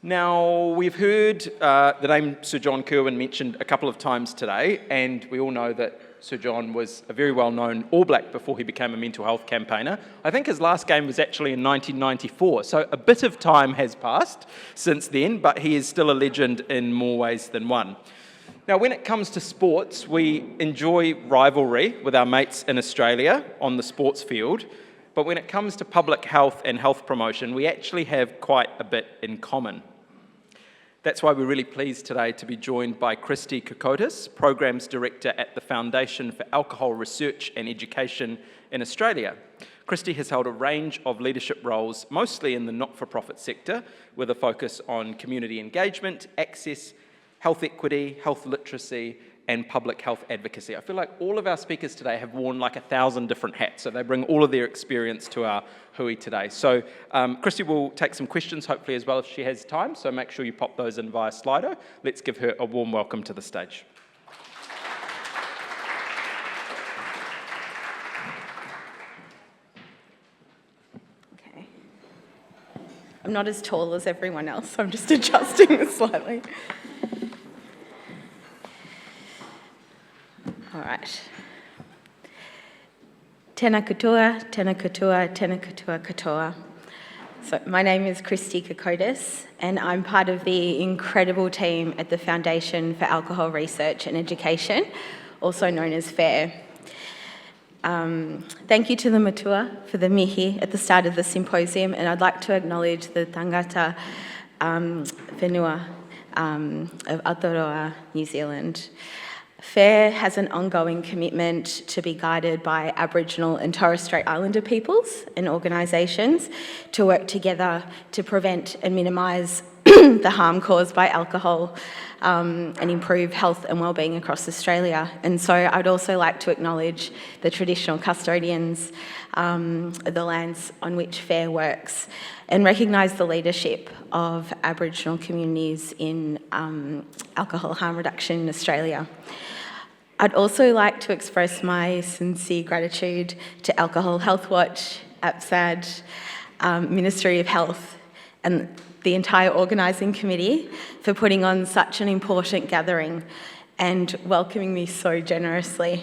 Now, we've heard the name Sir John Kirwan mentioned a couple of times today, and we all know that Sir John was a very well-known All Black before he became a mental health campaigner. I think his last game was actually in 1994, so a bit of time has passed since then, but he is still a legend in more ways than one. Now, when it comes to sports, we enjoy rivalry with our mates in Australia on the sports field, but when it comes to public health and health promotion, we actually have quite a bit in common. That's why we're really pleased today to be joined by Kristie Cocotis, Programs Director at the Foundation for Alcohol Research and Education in Australia. Kristie has held a range of leadership roles, mostly in the not-for-profit sector, with a focus on community engagement, access, health equity, health literacy, and public health advocacy. I feel like all of our speakers today have worn like 1,000 different hats, so they bring all of their experience to our hui today. So Kristie will take some questions, hopefully as well if she has time, so make sure you pop those in via Slido. Let's give her a warm welcome to the stage. Okay. I'm not as tall as everyone else, so I'm just adjusting this slightly. All right. Tēnā katoa, tēnā katoa, tēnā katoa katoa. So my name is Kristie Cocotis, and I'm part of the incredible team at the Foundation for Alcohol Research and Education, also known as FAIR. Thank you to the matua for the mihi at the start of the symposium, and I'd like to acknowledge the tangata whenua of Aotearoa, New Zealand. FAIR has an ongoing commitment to be guided by Aboriginal and Torres Strait Islander peoples and organisations to work together to prevent and minimise the harm caused by alcohol and improve health and wellbeing across Australia. And so I'd also like to acknowledge the traditional custodians of the lands on which FAIR works and recognise the leadership of Aboriginal communities in alcohol harm reduction in Australia. I'd also like to express my sincere gratitude to Alcohol Health Watch, APSAD, Ministry of Health, and the entire organising committee for putting on such an important gathering and welcoming me so generously.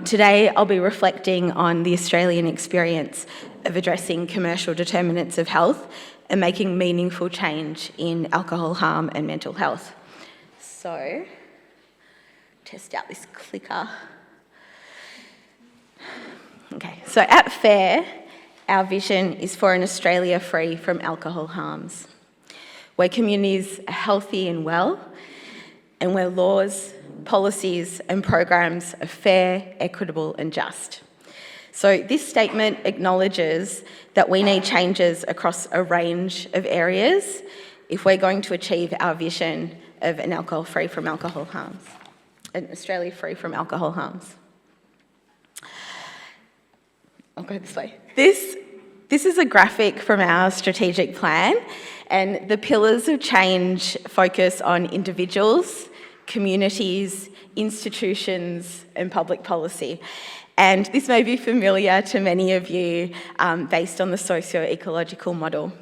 Today, I'll be reflecting on the Australian experience of addressing commercial determinants of health and making meaningful change in alcohol harm and mental health. So, test out this clicker. Okay, so at FAIR, our vision is for an Australia free from alcohol harms, where communities are healthy and well, and where laws, policies and programs are fair, equitable and just. So this statement acknowledges that we need changes across a range of areas if we're going to achieve our vision of an alcohol free from alcohol harms. An Australia free from alcohol harms. I'll go this way. This is a graphic from our strategic plan, and the pillars of change focus on individuals, communities, institutions, and public policy. And this may be familiar to many of you based on the socio-ecological model.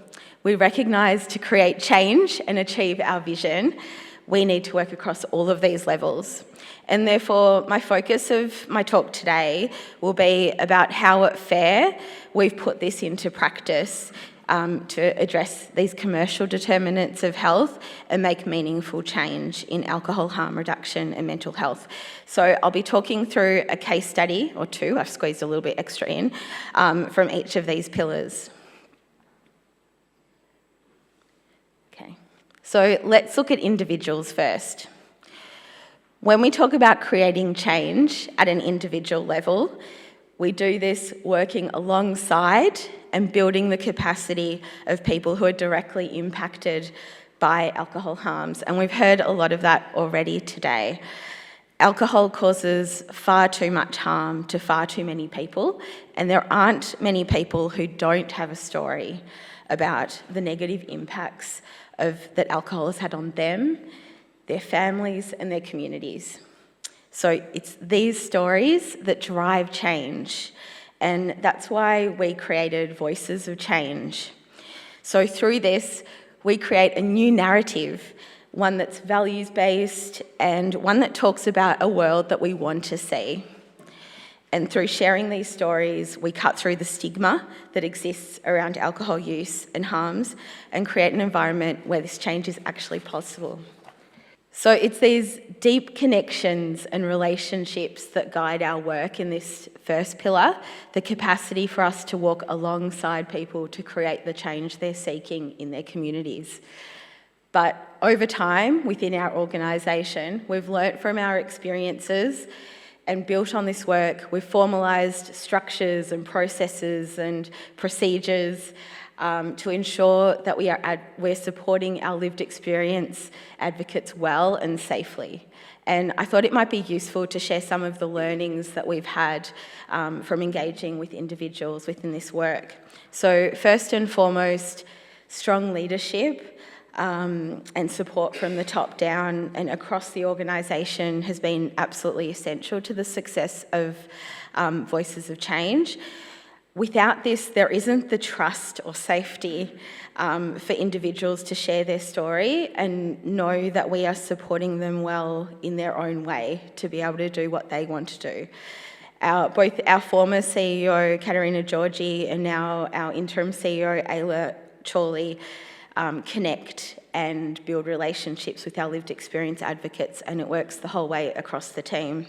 We recognise to create change and achieve our vision, we need to work across all of these levels. And therefore, my focus of my talk today will be about how at FAIR we've put this into practice to address these commercial determinants of health and make meaningful change in alcohol harm reduction and mental health. So I'll be talking through a case study or two, I've squeezed a little bit extra in, from each of these pillars. Okay, so let's look at individuals first. When we talk about creating change at an individual level, we do this working alongside and building the capacity of people who are directly impacted by alcohol harms. And we've heard a lot of that already today. Alcohol causes far too much harm to far too many people, and there aren't many people who don't have a story about the negative impacts that alcohol has had on them, their families and their communities. So it's these stories that drive change, and that's why we created Voices of Change. So through this, we create a new narrative, one that's values-based and one that talks about a world that we want to see. And through sharing these stories, we cut through the stigma that exists around alcohol use and harms and create an environment where this change is actually possible. So it's these deep connections and relationships that guide our work in this first pillar, the capacity for us to walk alongside people to create the change they're seeking in their communities. But over time, within our organisation, we've learnt from our experiences and built on this work. We've formalised structures and processes and procedures to ensure that we're supporting our lived experience advocates well and safely. And I thought it might be useful to share some of the learnings that we've had from engaging with individuals within this work. So first and foremost, strong leadership and support from the top down and across the organisation has been absolutely essential to the success of Voices of Change. Without this, there isn't the trust or safety for individuals to share their story and know that we are supporting them well in their own way to be able to do what they want to do. Both our former CEO, Katerina Georgi, and now our interim CEO, Ayla Chorley, connect and build relationships with our lived experience advocates, and it works the whole way across the team.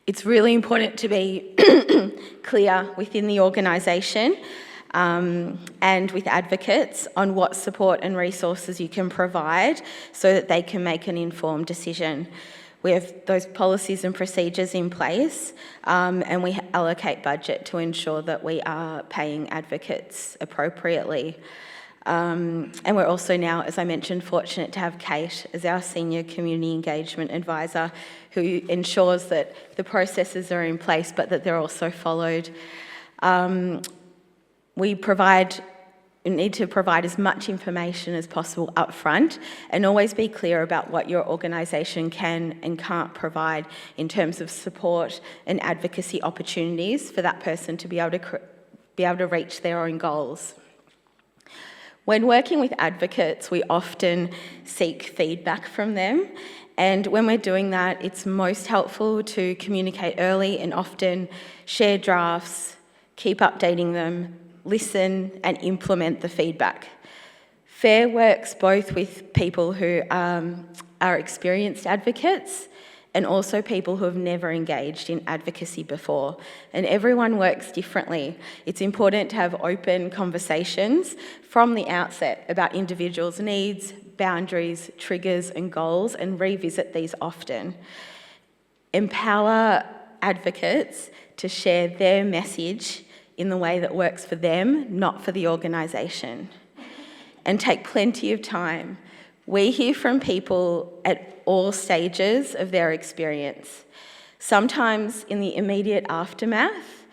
It's really important to be clear within the organisation and with advocates on what support and resources you can provide so that they can make an informed decision. We have those policies and procedures in place, and we allocate budget to ensure that we are paying advocates appropriately. And we're also now, as I mentioned, fortunate to have Kate as our Senior Community Engagement Advisor, who ensures that the processes are in place but that they're also followed. We need to provide as much information as possible up front and always be clear about what your organisation can and can't provide in terms of support and advocacy opportunities for that person to be able to reach their own goals. When working with advocates, we often seek feedback from them, and when we're doing that, it's most helpful to communicate early and often share drafts, keep updating them, listen and implement the feedback. FAIR works both with people who are experienced advocates and also people who have never engaged in advocacy before. And everyone works differently. It's important to have open conversations from the outset about individuals' needs, boundaries, triggers and goals, and revisit these often. Empower advocates to share their message in the way that works for them, not for the organisation. And take plenty of time. We hear from people at all stages of their experience, sometimes in the immediate aftermath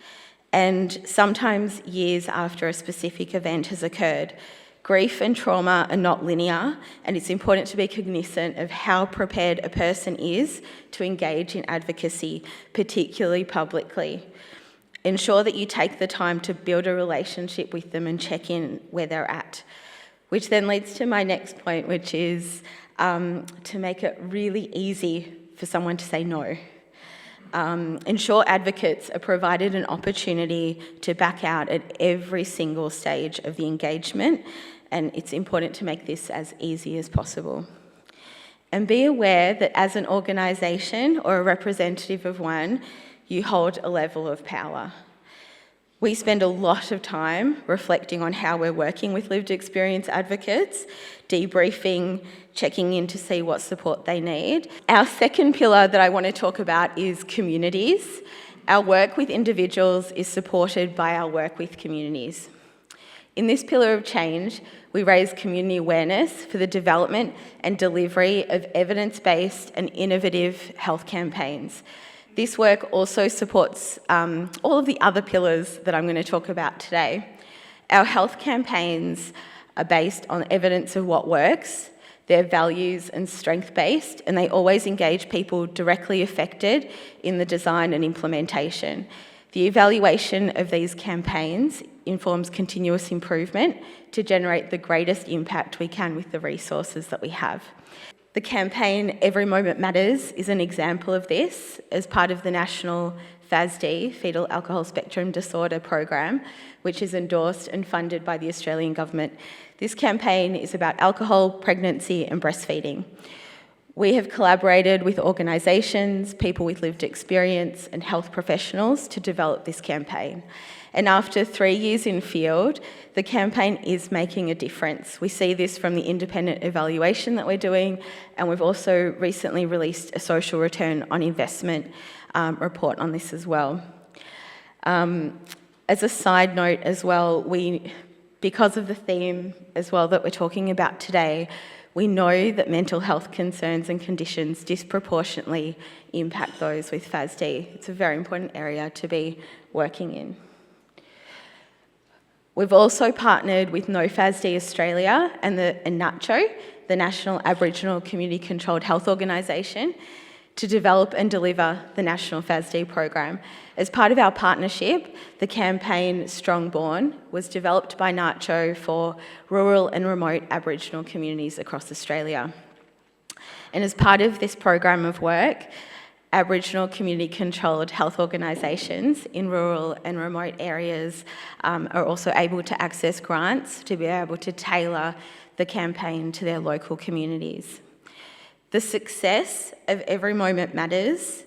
and sometimes years after a specific event has occurred. Grief and trauma are not linear, and it's important to be cognizant of how prepared a person is to engage in advocacy, particularly publicly. Ensure that you take the time to build a relationship with them and check in where they're at. Which then leads to my next point, which is to make it really easy for someone to say no. Ensure advocates are provided an opportunity to back out at every single stage of the engagement, and it's important to make this as easy as possible. And be aware that as an organisation or a representative of one, you hold a level of power. We spend a lot of time reflecting on how we're working with lived experience advocates, debriefing, checking in to see what support they need. Our second pillar that I want to talk about is communities. Our work with individuals is supported by our work with communities. In this pillar of change, we raise community awareness for the development and delivery of evidence-based and innovative health campaigns. This work also supports all of the other pillars that I'm going to talk about today. Our health campaigns are based on evidence of what works, they're values and strength-based, and they always engage people directly affected in the design and implementation. The evaluation of these campaigns informs continuous improvement to generate the greatest impact we can with the resources that we have. The campaign Every Moment Matters is an example of this as part of the National FASD, Fetal Alcohol Spectrum Disorder Program, which is endorsed and funded by the Australian Government. This campaign is about alcohol, pregnancy and breastfeeding. We have collaborated with organisations, people with lived experience and health professionals to develop this campaign. And after 3 years in field, the campaign is making a difference. We see this from the independent evaluation that we're doing, and we've also recently released a social return on investment report on this as well. As a side note as well, because of the theme as well that we're talking about today, we know that mental health concerns and conditions disproportionately impact those with FASD. It's a very important area to be working in. We've also partnered with No FASD Australia and NACCHO, the National Aboriginal Community Controlled Health Organisation, to develop and deliver the National FASD program. As part of our partnership, the campaign Strongborn was developed by NACCHO for rural and remote Aboriginal communities across Australia. And as part of this program of work, Aboriginal community-controlled health organisations in rural and remote areas are also able to access grants to be able to tailor the campaign to their local communities. The success of Every Moment Matters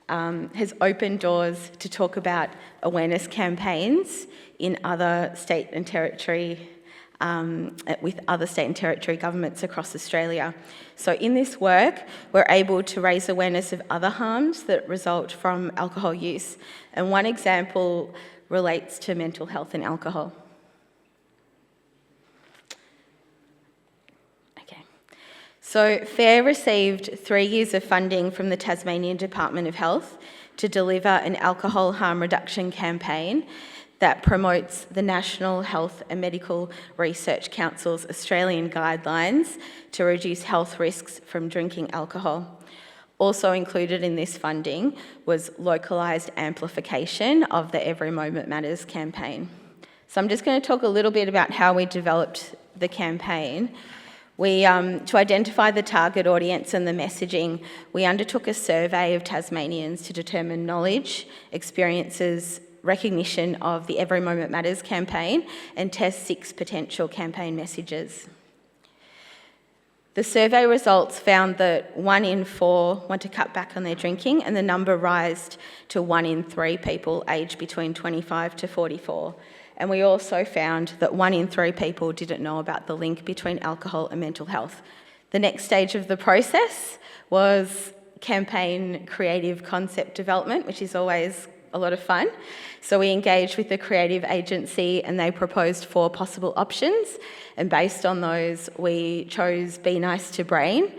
has opened doors to talk about awareness campaigns in other state and territory with other state and territory governments across Australia. So in this work, we're able to raise awareness of other harms that result from alcohol use. And one example relates to mental health and alcohol. Okay. So FARE received 3 years of funding from the Tasmanian Department of Health to deliver an alcohol harm reduction campaign that promotes the National Health and Medical Research Council's Australian guidelines to reduce health risks from drinking alcohol. Also included in this funding was localised amplification of the Every Moment Matters campaign. So I'm just going to talk a little bit about how we developed the campaign. To identify the target audience and the messaging, we undertook a survey of Tasmanians to determine knowledge, experiences, recognition of the Every Moment Matters campaign and test 6 potential campaign messages. The survey results found that 1 in 4 want to cut back on their drinking, and the number rised to 1 in 3 people aged between 25 to 44. And we also found that 1 in 3 people didn't know about the link between alcohol and mental health. The next stage of the process was campaign creative concept development, which is always a lot of fun. So we engaged with the creative agency and they proposed 4 possible options, and based on those we chose Be Nice to Brain,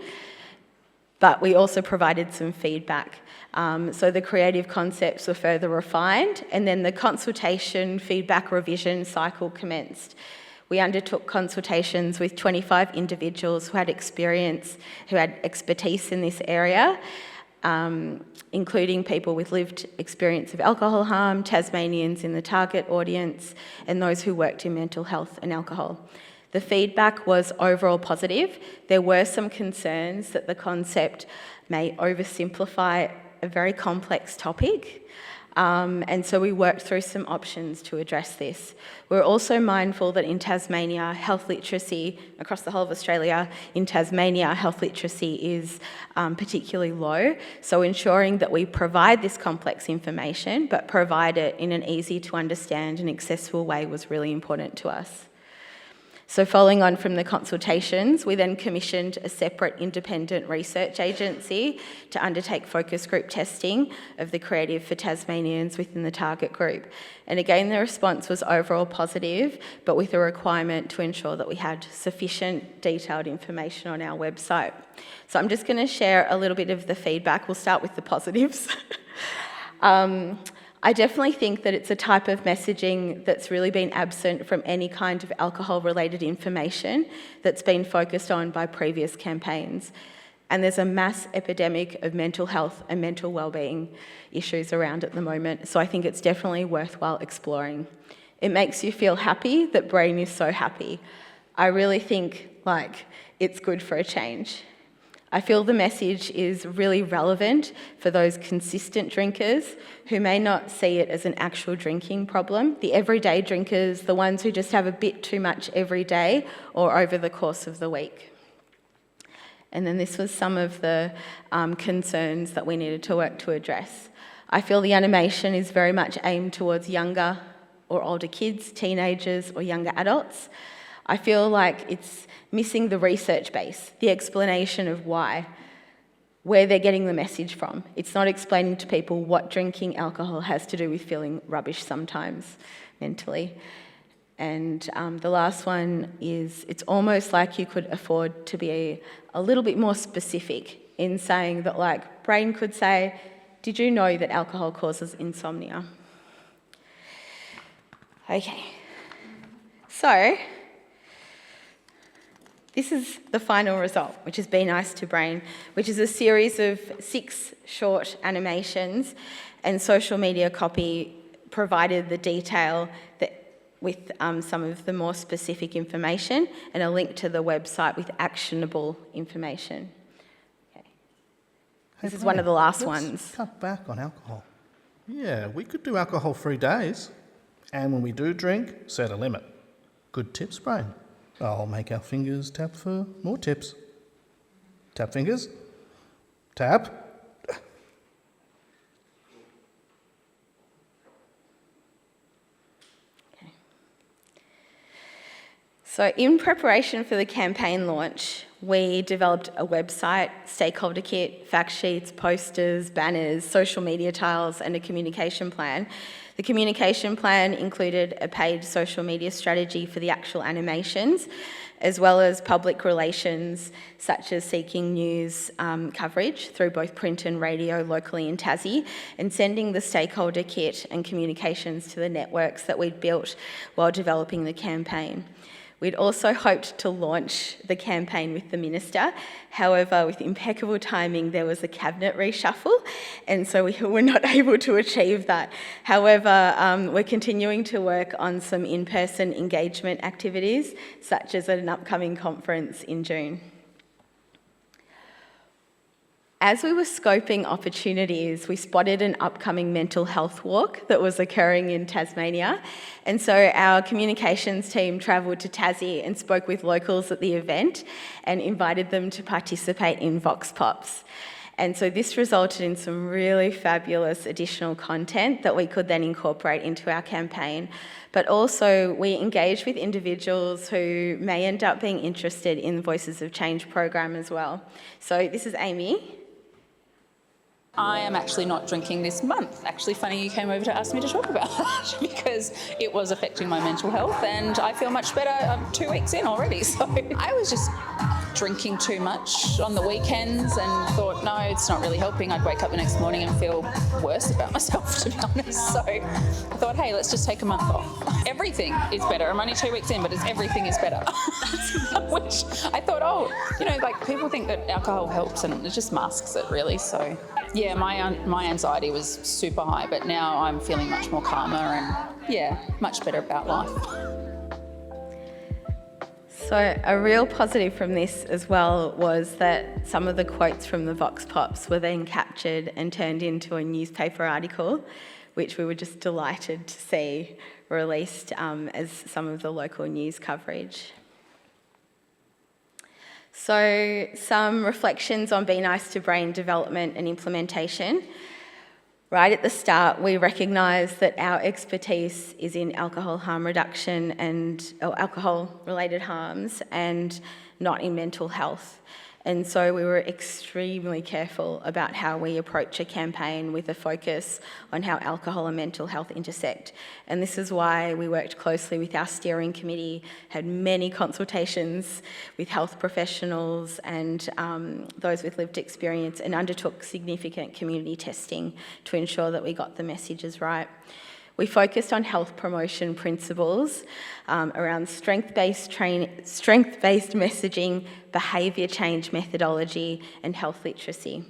but we also provided some feedback. So the creative concepts were further refined, and then the consultation feedback revision cycle commenced. We undertook consultations with 25 individuals who had expertise in this area, including people with lived experience of alcohol harm, Tasmanians in the target audience, and those who worked in mental health and alcohol. The feedback was overall positive. There were some concerns that the concept may oversimplify a very complex topic, and so we worked through some options to address this. We're also mindful that in Tasmania, health literacy, across the whole of Australia, in Tasmania, health literacy is particularly low, so ensuring that we provide this complex information, but provide it in an easy to understand and accessible way was really important to us. So following on from the consultations, we then commissioned a separate independent research agency to undertake focus group testing of the creative for Tasmanians within the target group. And again, the response was overall positive, but with a requirement to ensure that we had sufficient detailed information on our website. So I'm just going to share a little bit of the feedback. We'll start with the positives. I definitely think that it's a type of messaging that's really been absent from any kind of alcohol-related information that's been focused on by previous campaigns. And there's a mass epidemic of mental health and mental wellbeing issues around at the moment, so I think it's definitely worthwhile exploring. It makes you feel happy that Brain is so happy. I really think, it's good for a change. I feel the message is really relevant for those consistent drinkers who may not see it as an actual drinking problem, the everyday drinkers, the ones who just have a bit too much every day or over the course of the week. And then this was some of the concerns that we needed to work to address. I feel the animation is very much aimed towards younger or older kids, teenagers or younger adults. I feel like it's missing the research base, the explanation of why, where they're getting the message from. It's not explaining to people what drinking alcohol has to do with feeling rubbish sometimes mentally. And the last one is, it's almost like you could afford to be a little bit more specific in saying that, Brain could say, did you know that alcohol causes insomnia? Okay. So, this is the final result, which is Be Nice to Brain, which is a series of 6 short animations, and social media copy provided the detail with some of the more specific information and a link to the website with actionable information. Okay. This is one of the last ones. Cut back on alcohol. Yeah, we could do alcohol-free days. And when we do drink, set a limit. Good tips, Brain. I'll make our fingers tap for more tips. Tap fingers. Tap. Okay. So in preparation for the campaign launch, we developed a website, stakeholder kit, fact sheets, posters, banners, social media tiles, and a communication plan. The communication plan included a paid social media strategy for the actual animations, as well as public relations, such as seeking news coverage through both print and radio locally in Tassie, and sending the stakeholder kit and communications to the networks that we'd built while developing the campaign. We'd also hoped to launch the campaign with the Minister. However, with impeccable timing, there was a cabinet reshuffle, and so we were not able to achieve that. However, we're continuing to work on some in-person engagement activities, such as at an upcoming conference in June. As we were scoping opportunities, we spotted an upcoming mental health walk that was occurring in Tasmania. And so our communications team travelled to Tassie and spoke with locals at the event and invited them to participate in Vox Pops. And so this resulted in some really fabulous additional content that we could then incorporate into our campaign. But also we engaged with individuals who may end up being interested in the Voices of Change program as well. So this is Amy. I am actually not drinking this month. Actually, funny you came over to ask me to talk about that because it was affecting my mental health and I feel much better. I'm 2 weeks in already. So I was just drinking too much on the weekends and thought, no, it's not really helping. I'd wake up the next morning and feel worse about myself, to be honest. So I thought, hey, let's just take a month off. Everything is better. I'm only 2 weeks in, but everything is better. Which I thought, people think that alcohol helps and it just masks it really. So yeah, my anxiety was super high, but now I'm feeling much more calmer and, much better about life. So a real positive from this as well was that some of the quotes from the Vox Pops were then captured and turned into a newspaper article, which we were just delighted to see released as some of the local news coverage. So some reflections on Be Nice to Brain development and implementation. Right at the start, we recognise that our expertise is in alcohol harm reduction or alcohol-related harms and not in mental health. And so we were extremely careful about how we approach a campaign with a focus on how alcohol and mental health intersect. And this is why we worked closely with our steering committee, had many consultations with health professionals and those with lived experience, and undertook significant community testing to ensure that we got the messages right. We focused on health promotion principles around strength-based messaging, behaviour change methodology, and health literacy.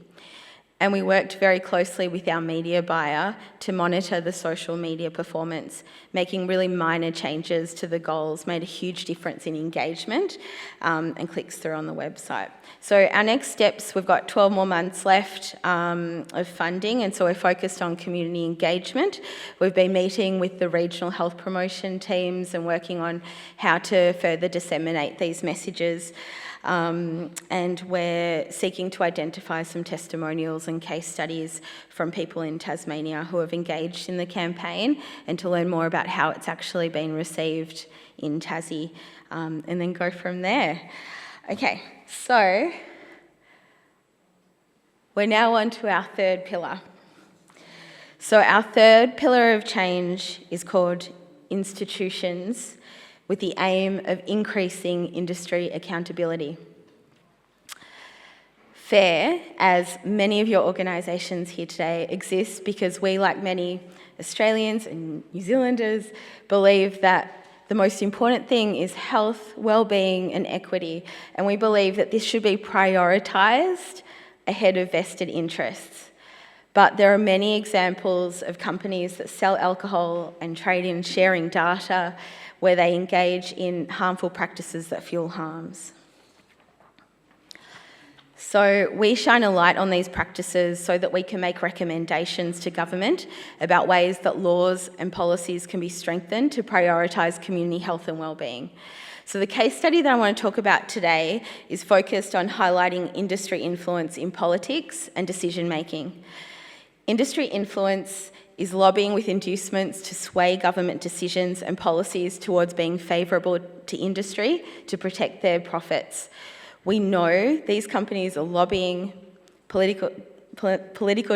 And we worked very closely with our media buyer to monitor the social media performance. Making really minor changes to the goals made a huge difference in engagement and clicks through on the website. So our next steps, we've got 12 more months left of funding, and so we're focused on community engagement. We've been meeting with the regional health promotion teams and working on how to further disseminate these messages. And we're seeking to identify some testimonials and case studies from people in Tasmania who have engaged in the campaign, and to learn more about how it's actually been received in Tassie, and then go from there. Okay, so we're now on to our third pillar. So our third pillar of change is called institutions, with the aim of increasing industry accountability. FAIR, as many of your organisations here today, exists because we, like many Australians and New Zealanders, believe that the most important thing is health, well-being and equity, and we believe that this should be prioritised ahead of vested interests. But there are many examples of companies that sell alcohol and trade in sharing data where they engage in harmful practices that fuel harms. So we shine a light on these practices so that we can make recommendations to government about ways that laws and policies can be strengthened to prioritise community health and wellbeing. So the case study that I want to talk about today is focused on highlighting industry influence in politics and decision making. Industry influence is lobbying with inducements to sway government decisions and policies towards being favourable to industry to protect their profits. We know these companies are lobbying political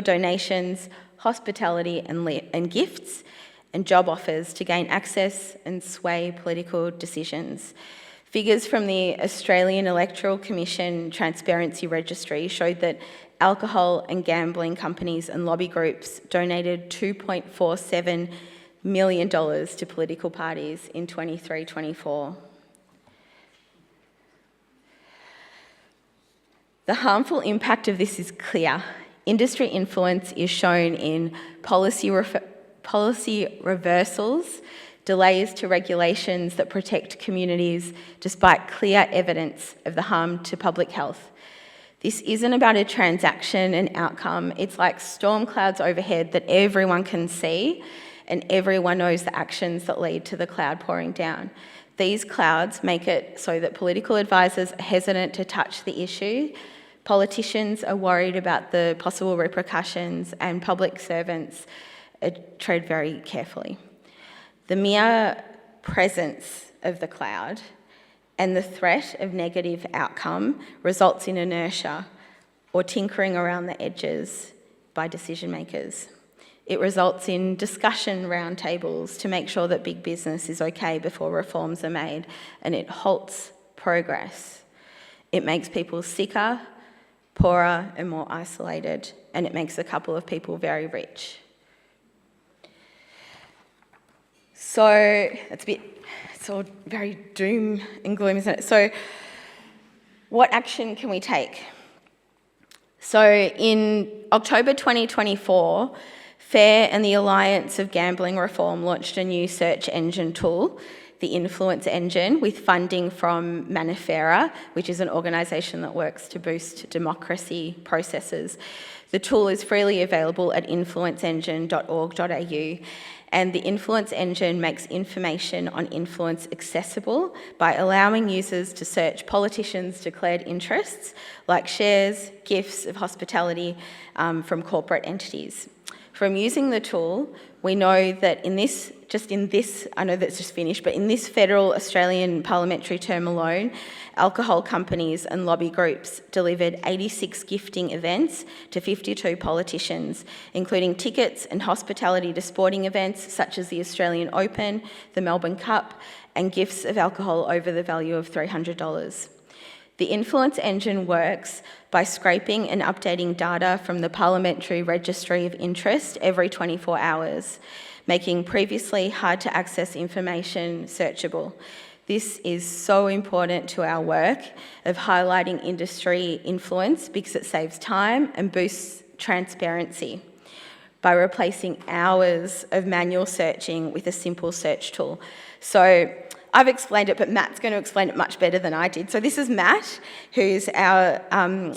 donations, hospitality and gifts, and job offers to gain access and sway political decisions. Figures from the Australian Electoral Commission Transparency Registry showed that alcohol and gambling companies and lobby groups donated $2.47 million to political parties in 23-24. The harmful impact of this is clear. Industry influence is shown in policy reversals, delays to regulations that protect communities despite clear evidence of the harm to public health. This isn't about a transaction and outcome. It's like storm clouds overhead that everyone can see, and everyone knows the actions that lead to the cloud pouring down. These clouds make it so that political advisors are hesitant to touch the issue, politicians are worried about the possible repercussions, and public servants tread very carefully. The mere presence of the cloud and the threat of negative outcome results in inertia or tinkering around the edges by decision makers. It results in discussion roundtables to make sure that big business is okay before reforms are made, and it halts progress. It makes people sicker, poorer and more isolated, and it makes a couple of people very rich. So it's all very doom and gloom, isn't it? So what action can we take? So in October 2024, FAIR and the Alliance of Gambling Reform launched a new search engine tool, the Influence Engine, with funding from Manifera, which is an organisation that works to boost democracy processes. The tool is freely available at influenceengine.org.au, and the Influence Engine makes information on influence accessible by allowing users to search politicians' declared interests, like shares, gifts of hospitality from corporate entities. From using the tool, we know that in this, I know that's just finished, but in this federal Australian parliamentary term alone, alcohol companies and lobby groups delivered 86 gifting events to 52 politicians, including tickets and hospitality to sporting events such as the Australian Open, the Melbourne Cup, and gifts of alcohol over the value of $300. The Influence Engine works by scraping and updating data from the Parliamentary Registry of Interest every 24 hours, making previously hard-to-access information searchable. This is so important to our work of highlighting industry influence because it saves time and boosts transparency by replacing hours of manual searching with a simple search tool. So I've explained it, but Matt's going to explain it much better than I did. So this is Matt, who's our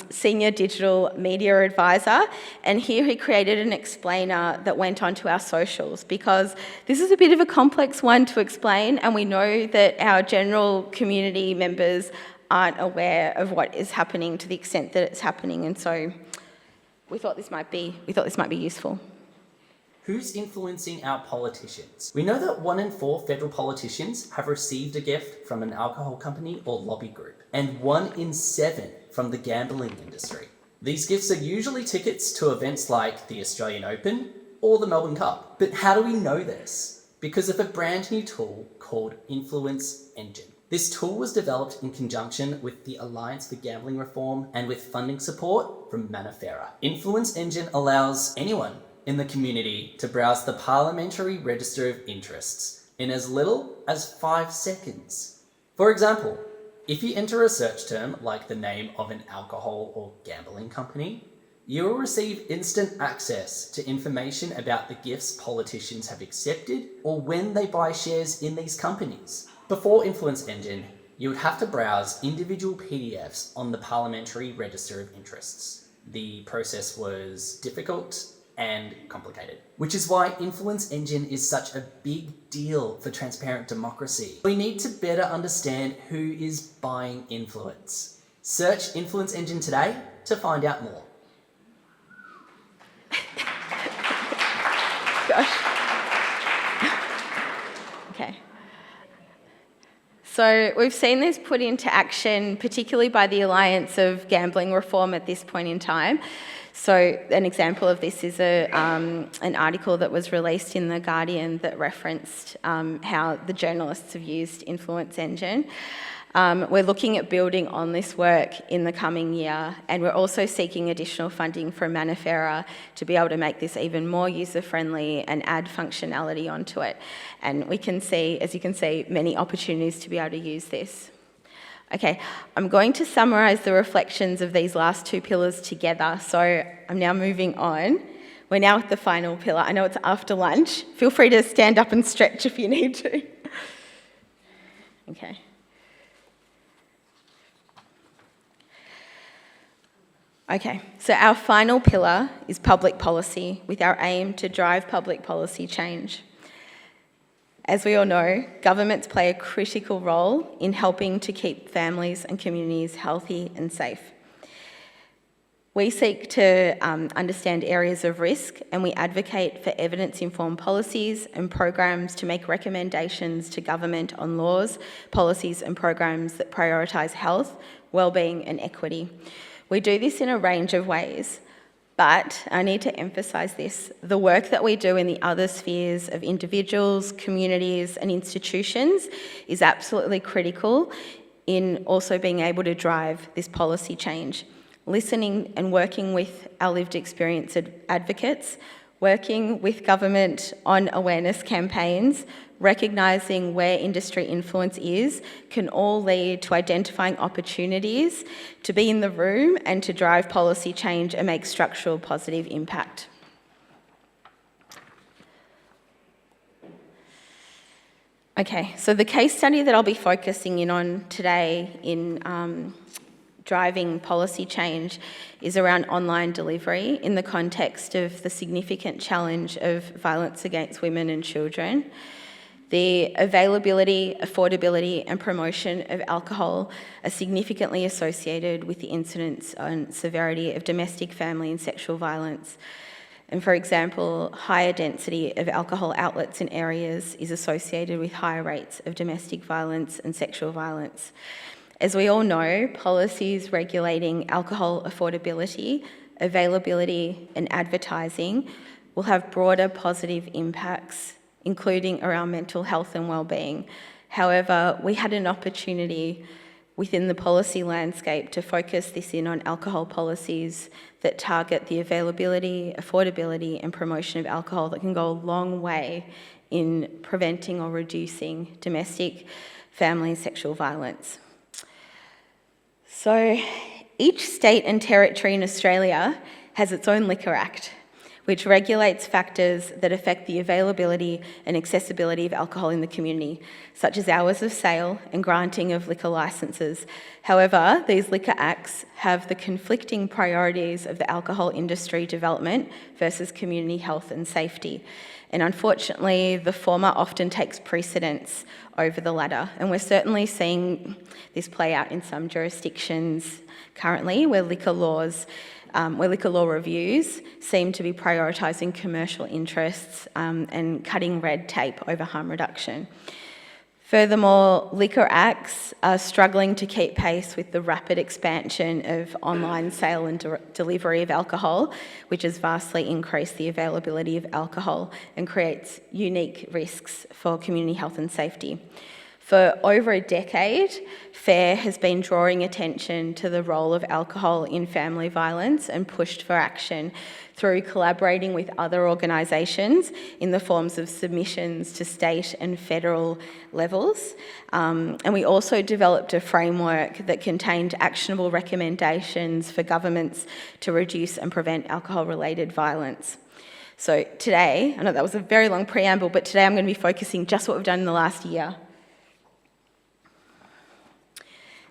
senior digital media advisor, and here he created an explainer that went onto our socials, because this is a bit of a complex one to explain, and we know that our general community members aren't aware of what is happening to the extent that it's happening, and so we thought this might be useful. Who's influencing our politicians? We know that 1 in 4 federal politicians have received a gift from an alcohol company or lobby group, and 1 in 7 from the gambling industry. These gifts are usually tickets to events like the Australian Open or the Melbourne Cup. But how do we know this? Because of a brand new tool called Influence Engine. This tool was developed in conjunction with the Alliance for Gambling Reform and with funding support from Manafera. Influence Engine allows anyone in the community to browse the Parliamentary Register of Interests in as little as 5 seconds. For example, if you enter a search term like the name of an alcohol or gambling company, you will receive instant access to information about the gifts politicians have accepted or when they buy shares in these companies. Before Influence Engine, you would have to browse individual PDFs on the Parliamentary Register of Interests. The process was difficult and complicated, which is why Influence Engine is such a big deal for transparent democracy. We need to better understand who is buying influence. Search Influence Engine today to find out more. Gosh. Okay. So we've seen this put into action, particularly by the Alliance of Gambling Reform at this point in time. So an example of this is an article that was released in The Guardian that referenced how the journalists have used Influence Engine. We're looking at building on this work in the coming year, and we're also seeking additional funding from Manafera to be able to make this even more user-friendly and add functionality onto it. And we can see, as you can see, many opportunities to be able to use this. Okay, I'm going to summarise the reflections of these last 2 pillars together, so I'm now moving on. We're now at the final pillar. I know it's after lunch. Feel free to stand up and stretch if you need to. Okay. Okay, so our final pillar is public policy, with our aim to drive public policy change. As we all know, governments play a critical role in helping to keep families and communities healthy and safe. We seek to understand areas of risk, and we advocate for evidence-informed policies and programs to make recommendations to government on laws, policies and programs that prioritise health, wellbeing and equity. We do this in a range of ways, but I need to emphasise this. The work that we do in the other spheres of individuals, communities and institutions is absolutely critical in also being able to drive this policy change. Listening and working with our lived experience advocates, working with government on awareness campaigns, recognising where industry influence is, can all lead to identifying opportunities to be in the room and to drive policy change and make structural positive impact. Okay, so the case study that I'll be focusing in on today in driving policy change is around online delivery in the context of the significant challenge of violence against women and children. The availability, affordability and promotion of alcohol are significantly associated with the incidence and severity of domestic, family and sexual violence. And for example, higher density of alcohol outlets in areas is associated with higher rates of domestic violence and sexual violence. As we all know, policies regulating alcohol affordability, availability and advertising will have broader positive impacts, including around mental health and wellbeing. However, we had an opportunity within the policy landscape to focus this in on alcohol policies that target the availability, affordability and promotion of alcohol that can go a long way in preventing or reducing domestic, family and sexual violence. So each state and territory in Australia has its own Liquor Act, which regulates factors that affect the availability and accessibility of alcohol in the community, such as hours of sale and granting of liquor licences. However, these liquor acts have the conflicting priorities of the alcohol industry development versus community health and safety. And unfortunately, the former often takes precedence over the latter. And we're certainly seeing this play out in some jurisdictions currently where liquor law reviews seem to be prioritising commercial interests and cutting red tape over harm reduction. Furthermore, liquor acts are struggling to keep pace with the rapid expansion of online sale and delivery of alcohol, which has vastly increased the availability of alcohol and creates unique risks for community health and safety. For over a decade, FARE has been drawing attention to the role of alcohol in family violence and pushed for action through collaborating with other organisations in the forms of submissions to state and federal levels. And we also developed a framework that contained actionable recommendations for governments to reduce and prevent alcohol-related violence. So today, I know that was a very long preamble, but today I'm going to be focusing just what we've done in the last year.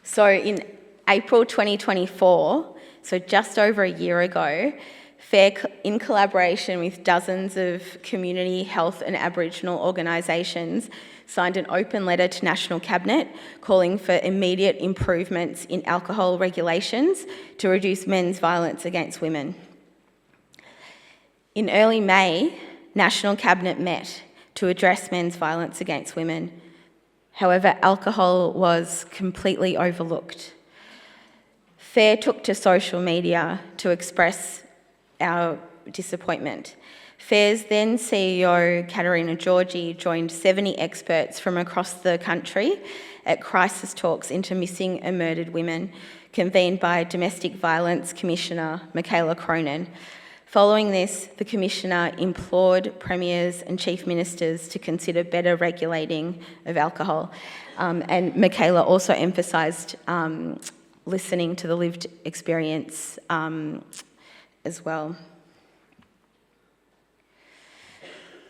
So in April 2024, so just over a year ago, FARE, in collaboration with dozens of community health and Aboriginal organisations, signed an open letter to National Cabinet calling for immediate improvements in alcohol regulations to reduce men's violence against women. In early May, National Cabinet met to address men's violence against women. However, alcohol was completely overlooked. FARE took to social media to express our disappointment. FARE's then CEO, Katerina Georgi, joined 70 experts from across the country at crisis talks into missing and murdered women, convened by Domestic Violence Commissioner Michaela Cronin. Following this, the Commissioner implored Premiers and Chief Ministers to consider better regulating of alcohol. And Michaela also emphasised listening to the lived experience as well.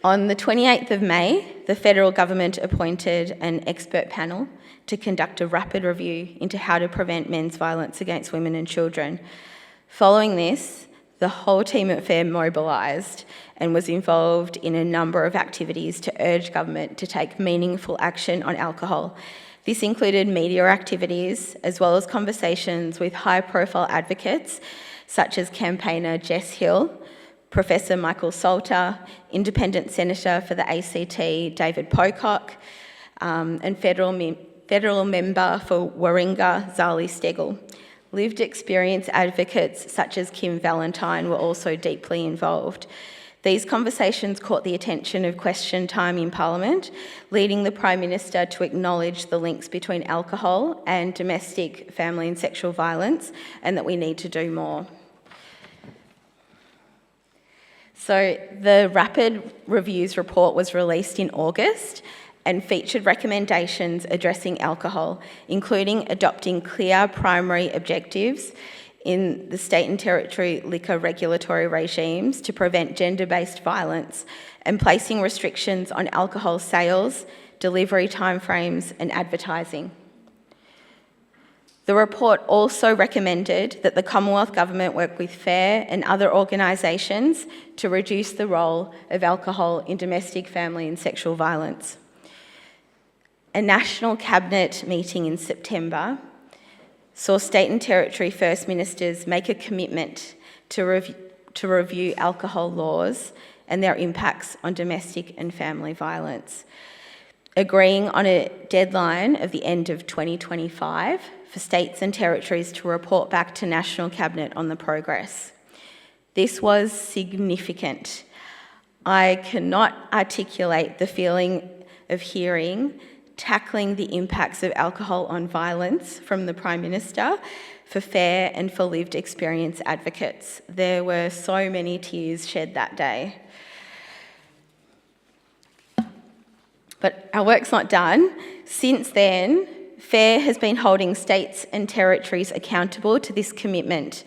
On the 28th of May, the federal government appointed an expert panel to conduct a rapid review into how to prevent men's violence against women and children. Following this, the whole team at FARE mobilised and was involved in a number of activities to urge government to take meaningful action on alcohol. This included media activities as well as conversations with high-profile advocates such as campaigner Jess Hill, Professor Michael Salter, Independent Senator for the ACT David Pocock, and federal member for Warringah Zali Steggall. Lived experience advocates such as Kim Valentine were also deeply involved. These conversations caught the attention of Question Time in Parliament, leading the Prime Minister to acknowledge the links between alcohol and domestic, family and sexual violence, and that we need to do more. So the Rapid Reviews report was released in August and featured recommendations addressing alcohol, including adopting clear primary objectives in the state and territory liquor regulatory regimes to prevent gender-based violence and placing restrictions on alcohol sales, delivery timeframes and advertising. The report also recommended that the Commonwealth Government work with FARE and other organisations to reduce the role of alcohol in domestic, family and sexual violence. A National Cabinet meeting in September saw State and Territory First Ministers make a commitment to review alcohol laws and their impacts on domestic and family violence, agreeing on a deadline of the end of 2025 for states and territories to report back to National Cabinet on the progress. This was significant. I cannot articulate the feeling of hearing tackling the impacts of alcohol on violence from the Prime Minister for FARE and for lived experience advocates. There were so many tears shed that day. But our work's not done. Since then, FARE has been holding states and territories accountable to this commitment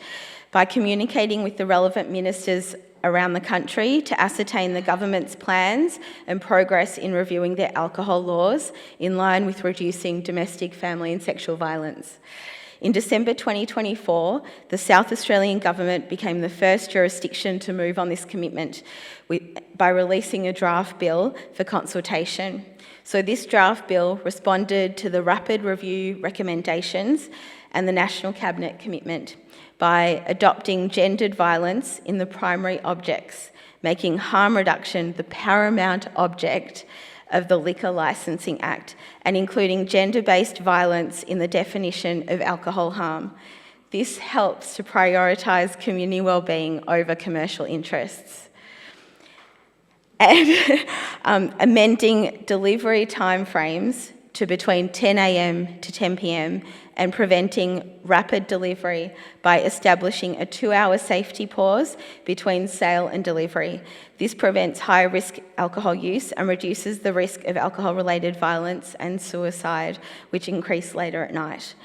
By communicating with the relevant ministers around the country to ascertain the government's plans and progress in reviewing their alcohol laws in line with reducing domestic, family and sexual violence. In December 2024, the South Australian Government became the first jurisdiction to move on this commitment by releasing a draft bill for consultation. So this draft bill responded to the rapid review recommendations and the National Cabinet commitment by adopting gendered violence in the primary objects, making harm reduction the paramount object of the Liquor Licensing Act, and including gender-based violence in the definition of alcohol harm. This helps to prioritise community wellbeing over commercial interests. And amending delivery timeframes to between 10 a.m. to 10 p.m. and preventing rapid delivery by establishing a 2-hour safety pause between sale and delivery. This prevents high-risk alcohol use and reduces the risk of alcohol-related violence and suicide, which increase later at night.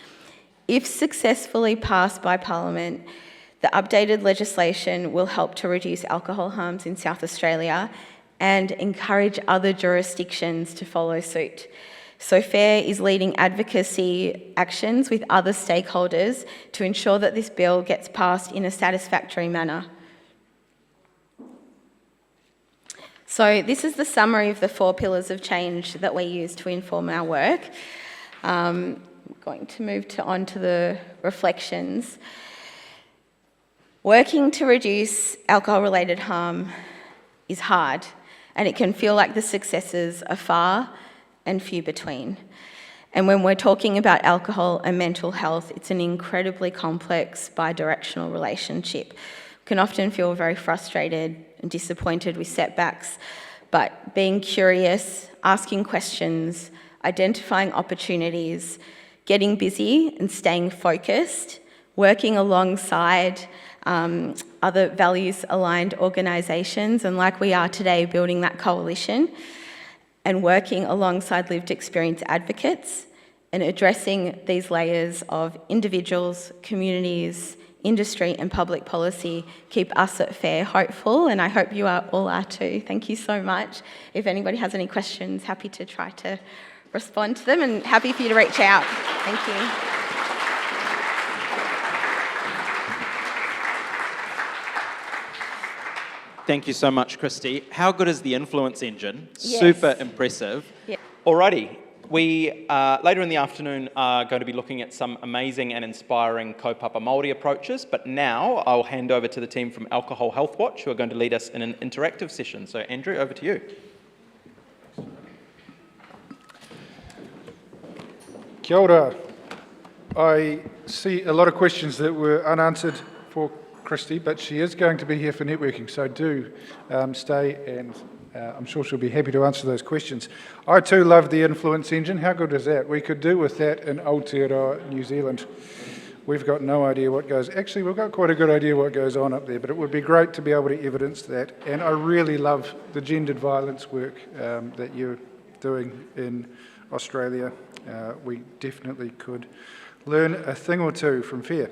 If successfully passed by Parliament, the updated legislation will help to reduce alcohol harms in South Australia and encourage other jurisdictions to follow suit. So FAIR is leading advocacy actions with other stakeholders to ensure that this bill gets passed in a satisfactory manner. So this is the summary of the 4 pillars of change that we use to inform our work. I'm going to move on to the reflections. Working to reduce alcohol-related harm is hard, and it can feel like the successes are far and few between. And when we're talking about alcohol and mental health, it's an incredibly complex bi-directional relationship. We can often feel very frustrated and disappointed with setbacks, but being curious, asking questions, identifying opportunities, getting busy and staying focused, working alongside other values-aligned organisations, and like we are today, building that coalition, and working alongside lived experience advocates and addressing these layers of individuals, communities, industry and public policy keep us at FAIR hopeful, and I hope you all are too. Thank you so much. If anybody has any questions, happy to try to respond to them and happy for you to reach out. Thank you. Thank you so much, Kristie. How good is the influence engine? Yes. Super impressive. Yeah. Alrighty, we later in the afternoon are going to be looking at some amazing and inspiring kaupapa Māori approaches, but now I'll hand over to the team from Alcohol Health Watch who are going to lead us in an interactive session. So Andrew, over to you. Kia ora. I see a lot of questions that were unanswered for Kristie, but she is going to be here for networking, so do stay, and I'm sure she'll be happy to answer those questions. I too love the influence engine. How good is that? We could do with that in Aotearoa, New Zealand. We've got no idea what goes... Actually, we've got quite a good idea what goes on up there, but it would be great to be able to evidence that, and I really love the gendered violence work that you're doing in Australia. We definitely could learn a thing or two from FAIR.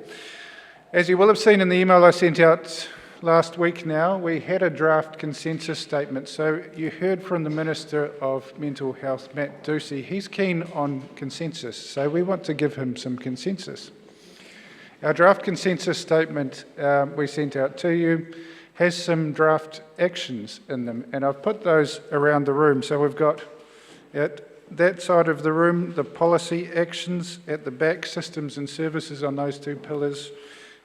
As you will have seen in the email I sent out last week now, we had a draft consensus statement. So you heard from the Minister of Mental Health, Matt Ducey. He's keen on consensus, so we want to give him some consensus. Our draft consensus statement we sent out to you has some draft actions in them, and I've put those around the room. So we've got at that side of the room the policy actions, at the back systems and services on those 2 pillars,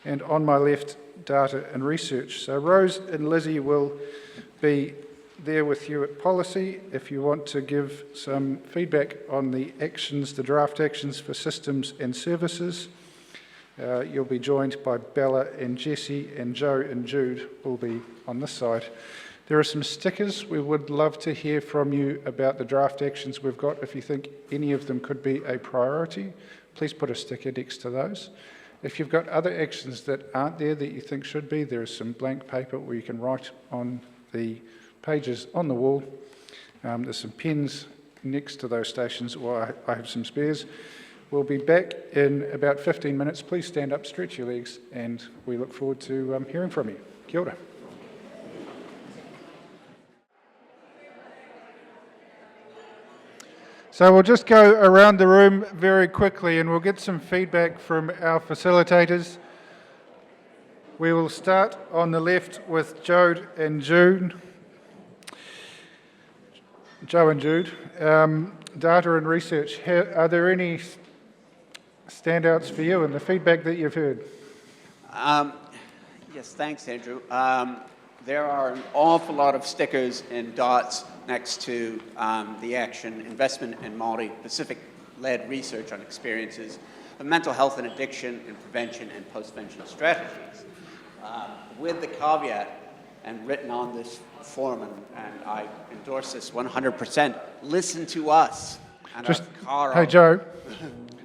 and on my left, data and research. So Rose and Lizzie will be there with you at policy. If you want to give some feedback on the actions, the draft actions for systems and services, you'll be joined by Bella and Jessie, and Joe and Jude will be on this side. There are some stickers. We would love to hear from you about the draft actions we've got. If you think any of them could be a priority, please put a sticker next to those. If you've got other actions that aren't there that you think should be, there is some blank paper where you can write on the pages on the wall. There's some pens next to those stations, or I have some spares. We'll be back in about 15 minutes. Please stand up, stretch your legs, and we look forward to hearing from you. Kia ora. So we'll just go around the room very quickly and we'll get some feedback from our facilitators. We will start on the left with Joe and Jude. Data and research. Are there any standouts for you in the feedback that you've heard? Yes, thanks, Andrew. There are an awful lot of stickers and dots next to the action, investment in multi-Pacific-led research on experiences of mental health and addiction and prevention and post-vention strategies. With the caveat, and written on this form, and I endorse this 100%, listen to us. And Hey, Joe,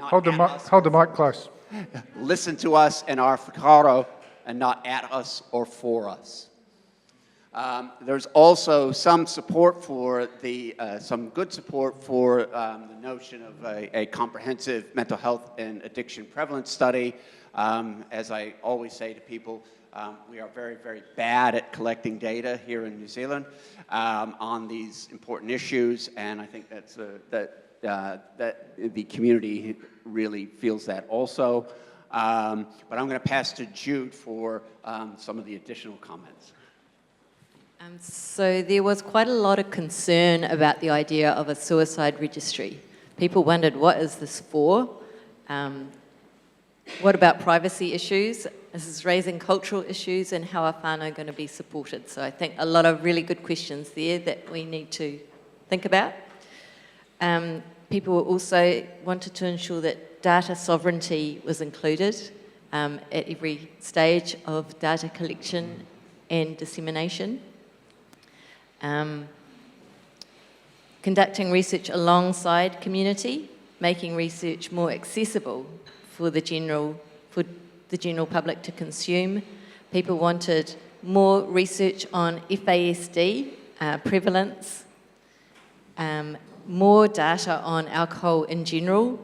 hold the mic close. Listen to us and our whakaaro, and not at us or for us. There's also some support for some good support for the notion of a comprehensive mental health and addiction prevalence study. As I always say to people, we are very, very bad at collecting data here in New Zealand on these important issues, and I think that the community really feels that also. But I'm going to pass to Jude for some of the additional comments. So there was quite a lot of concern about the idea of a suicide registry. People wondered, what is this for? What about privacy issues? This is raising cultural issues, and how are whānau going to be supported? So I think a lot of really good questions there that we need to think about. People also wanted to ensure that data sovereignty was included at every stage of data collection and dissemination. Conducting research alongside community, making research more accessible for the general public to consume. People wanted more research on FASD, prevalence, more data on alcohol in general.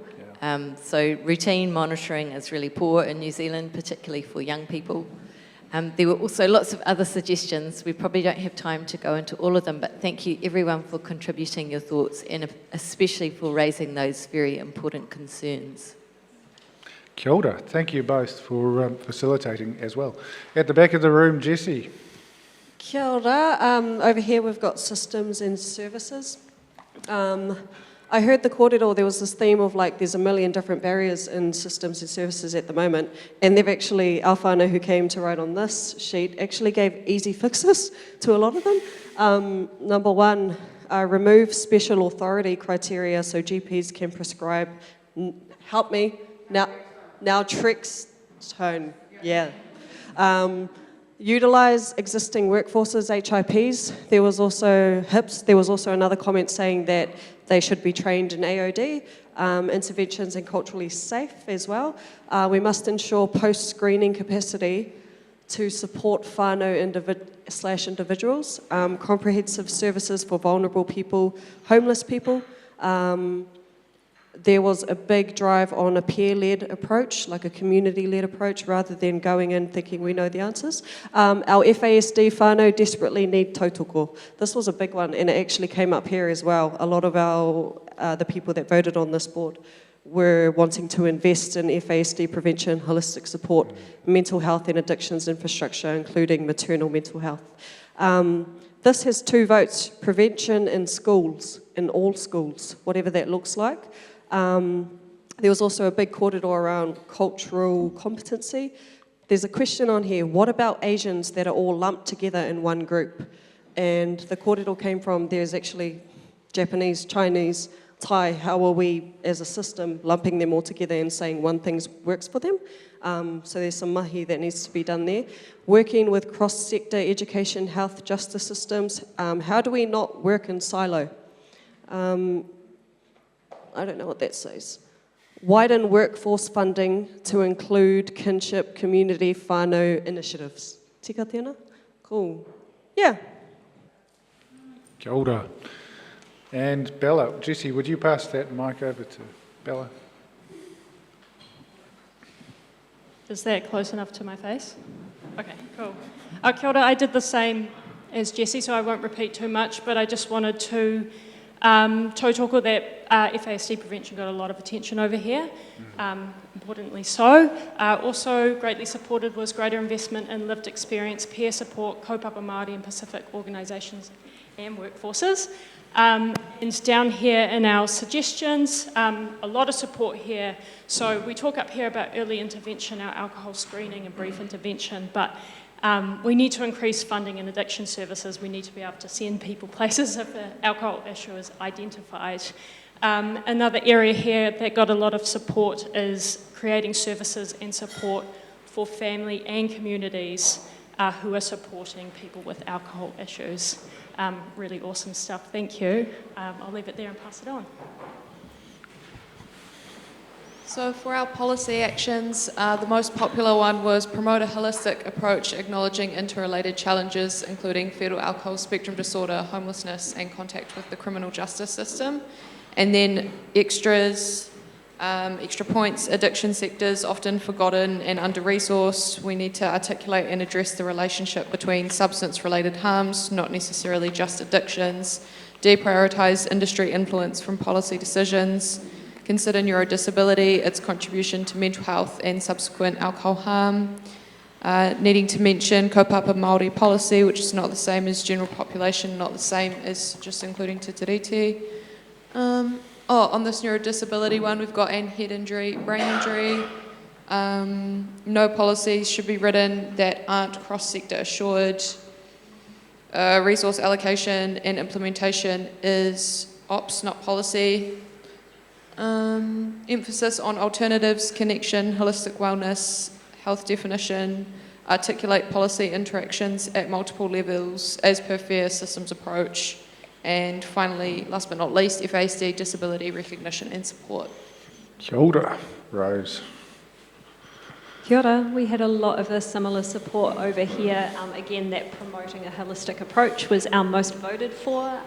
So routine monitoring is really poor in New Zealand, particularly for young people. There were also lots of other suggestions. We probably don't have time to go into all of them, but thank you everyone for contributing your thoughts, and especially for raising those very important concerns. Kia ora. Thank you both for facilitating as well. At the back of the room, Jessie. Kia ora. Over here we've got systems and services. I heard the kōrero, there was this theme of like there's a million different barriers in systems and services at the moment, and they've actually, our whānau who came to write on this sheet actually gave easy fixes to a lot of them. Number one, remove special authority criteria so GPs can prescribe, help me, now tricks tone, yeah. Utilise existing workforces, HIPs. There was also HIPs. There was also another comment saying that they should be trained in AOD, interventions, and culturally safe as well. We must ensure post-screening capacity to support whānau individuals, comprehensive services for vulnerable people, homeless people. There was a big drive on a peer-led approach, like a community-led approach, rather than going in thinking we know the answers. Our FASD whānau desperately need tautoko. This was a big one, and it actually came up here as well. A lot of the people that voted on this board were wanting to invest in FASD prevention, holistic support, mental health and addictions infrastructure, including maternal mental health. This has 2 votes, prevention in schools, in all schools, whatever that looks like. There was also a big kōrero around cultural competency. There's a question on here, what about Asians that are all lumped together in one group? And the kōrero came from, there's actually Japanese, Chinese, Thai, how are we as a system lumping them all together and saying one thing works for them? So there's some mahi that needs to be done there. Working with cross-sector education, health, justice systems, how do we not work in silo? I don't know what that says. Widen workforce funding to include kinship, community, whānau initiatives. Tika tēnā? Cool. Yeah. Kia ora. And Bella, Jessie, would you pass that mic over to Bella? Is that close enough to my face? Okay, cool. Kia ora, I did the same as Jessie, so I won't repeat too much, but I just wanted to tautoko that FASD prevention got a lot of attention over here, importantly so. Also greatly supported was greater investment in lived experience, peer support, kaupapa Māori and Pacific organisations and workforces. And down here in our suggestions, a lot of support here. So we talk up here about early intervention, our alcohol screening and brief intervention, but we need to increase funding in addiction services. We need to be able to send people places if an alcohol issue is identified. Another area here that got a lot of support is creating services and support for family and communities who are supporting people with alcohol issues. Really awesome stuff, thank you. I'll leave it there and pass it on. So for our policy actions, the most popular one was promote a holistic approach acknowledging interrelated challenges, including fetal alcohol spectrum disorder, homelessness, and contact with the criminal justice system. And then extras, extra points, addiction sectors, often forgotten and under-resourced. We need to articulate and address the relationship between substance-related harms, not necessarily just addictions, deprioritise industry influence from policy decisions, consider neurodisability, its contribution to mental health and subsequent alcohol harm, needing to mention kaupapa Māori policy, which is not the same as general population, not the same as just including Te Tiriti. On this neurodisability one, we've got and head injury, brain injury. No policies should be written that aren't cross-sector assured. Resource allocation and implementation is ops, not policy. Emphasis on alternatives, connection, holistic wellness, health definition, articulate policy interactions at multiple levels as per fair systems approach. And finally, last but not least, FASD, disability recognition and support. Kia ora, Rose. Kia ora. We had a lot of a similar support over here. Again, that promoting a holistic approach was our most voted for.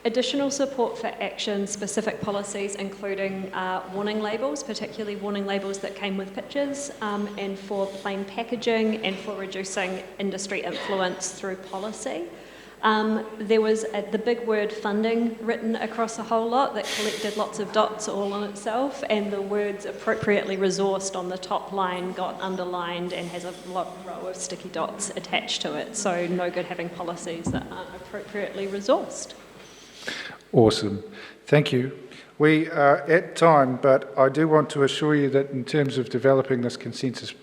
Additional support for action-specific policies, including warning labels, particularly warning labels that came with pictures, and for plain packaging and for reducing industry influence through policy. There was the big word funding written across a whole lot that collected lots of dots all on itself, and the words appropriately resourced on the top line got underlined and has a row of sticky dots attached to it. So no good having policies that aren't appropriately resourced. Awesome. Thank you. We are at time, but I do want to assure you that in terms of developing this consensus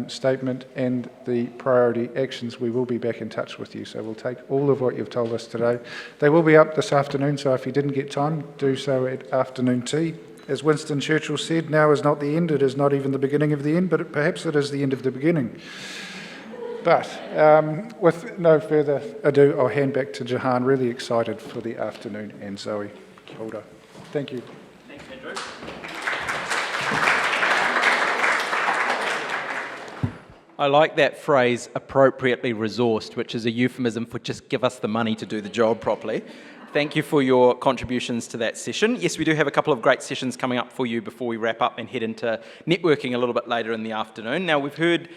statement and the priority actions, we will be back in touch with you. So we'll take all of what you've told us today. They will be up this afternoon, so if you didn't get time, do so at afternoon tea. As Winston Churchill said, now is not the end, it is not even the beginning of the end, but perhaps it is the end of the beginning. But with no further ado, I'll hand back to Jahan, really excited for the afternoon, and Zoe. Kia ora. Thank you. Thanks, Andrew. I like that phrase, appropriately resourced, which is a euphemism for just give us the money to do the job properly. Thank you for your contributions to that session. Yes, we do have a couple of great sessions coming up for you before we wrap up and head into networking a little bit later in the afternoon. Now, we've heard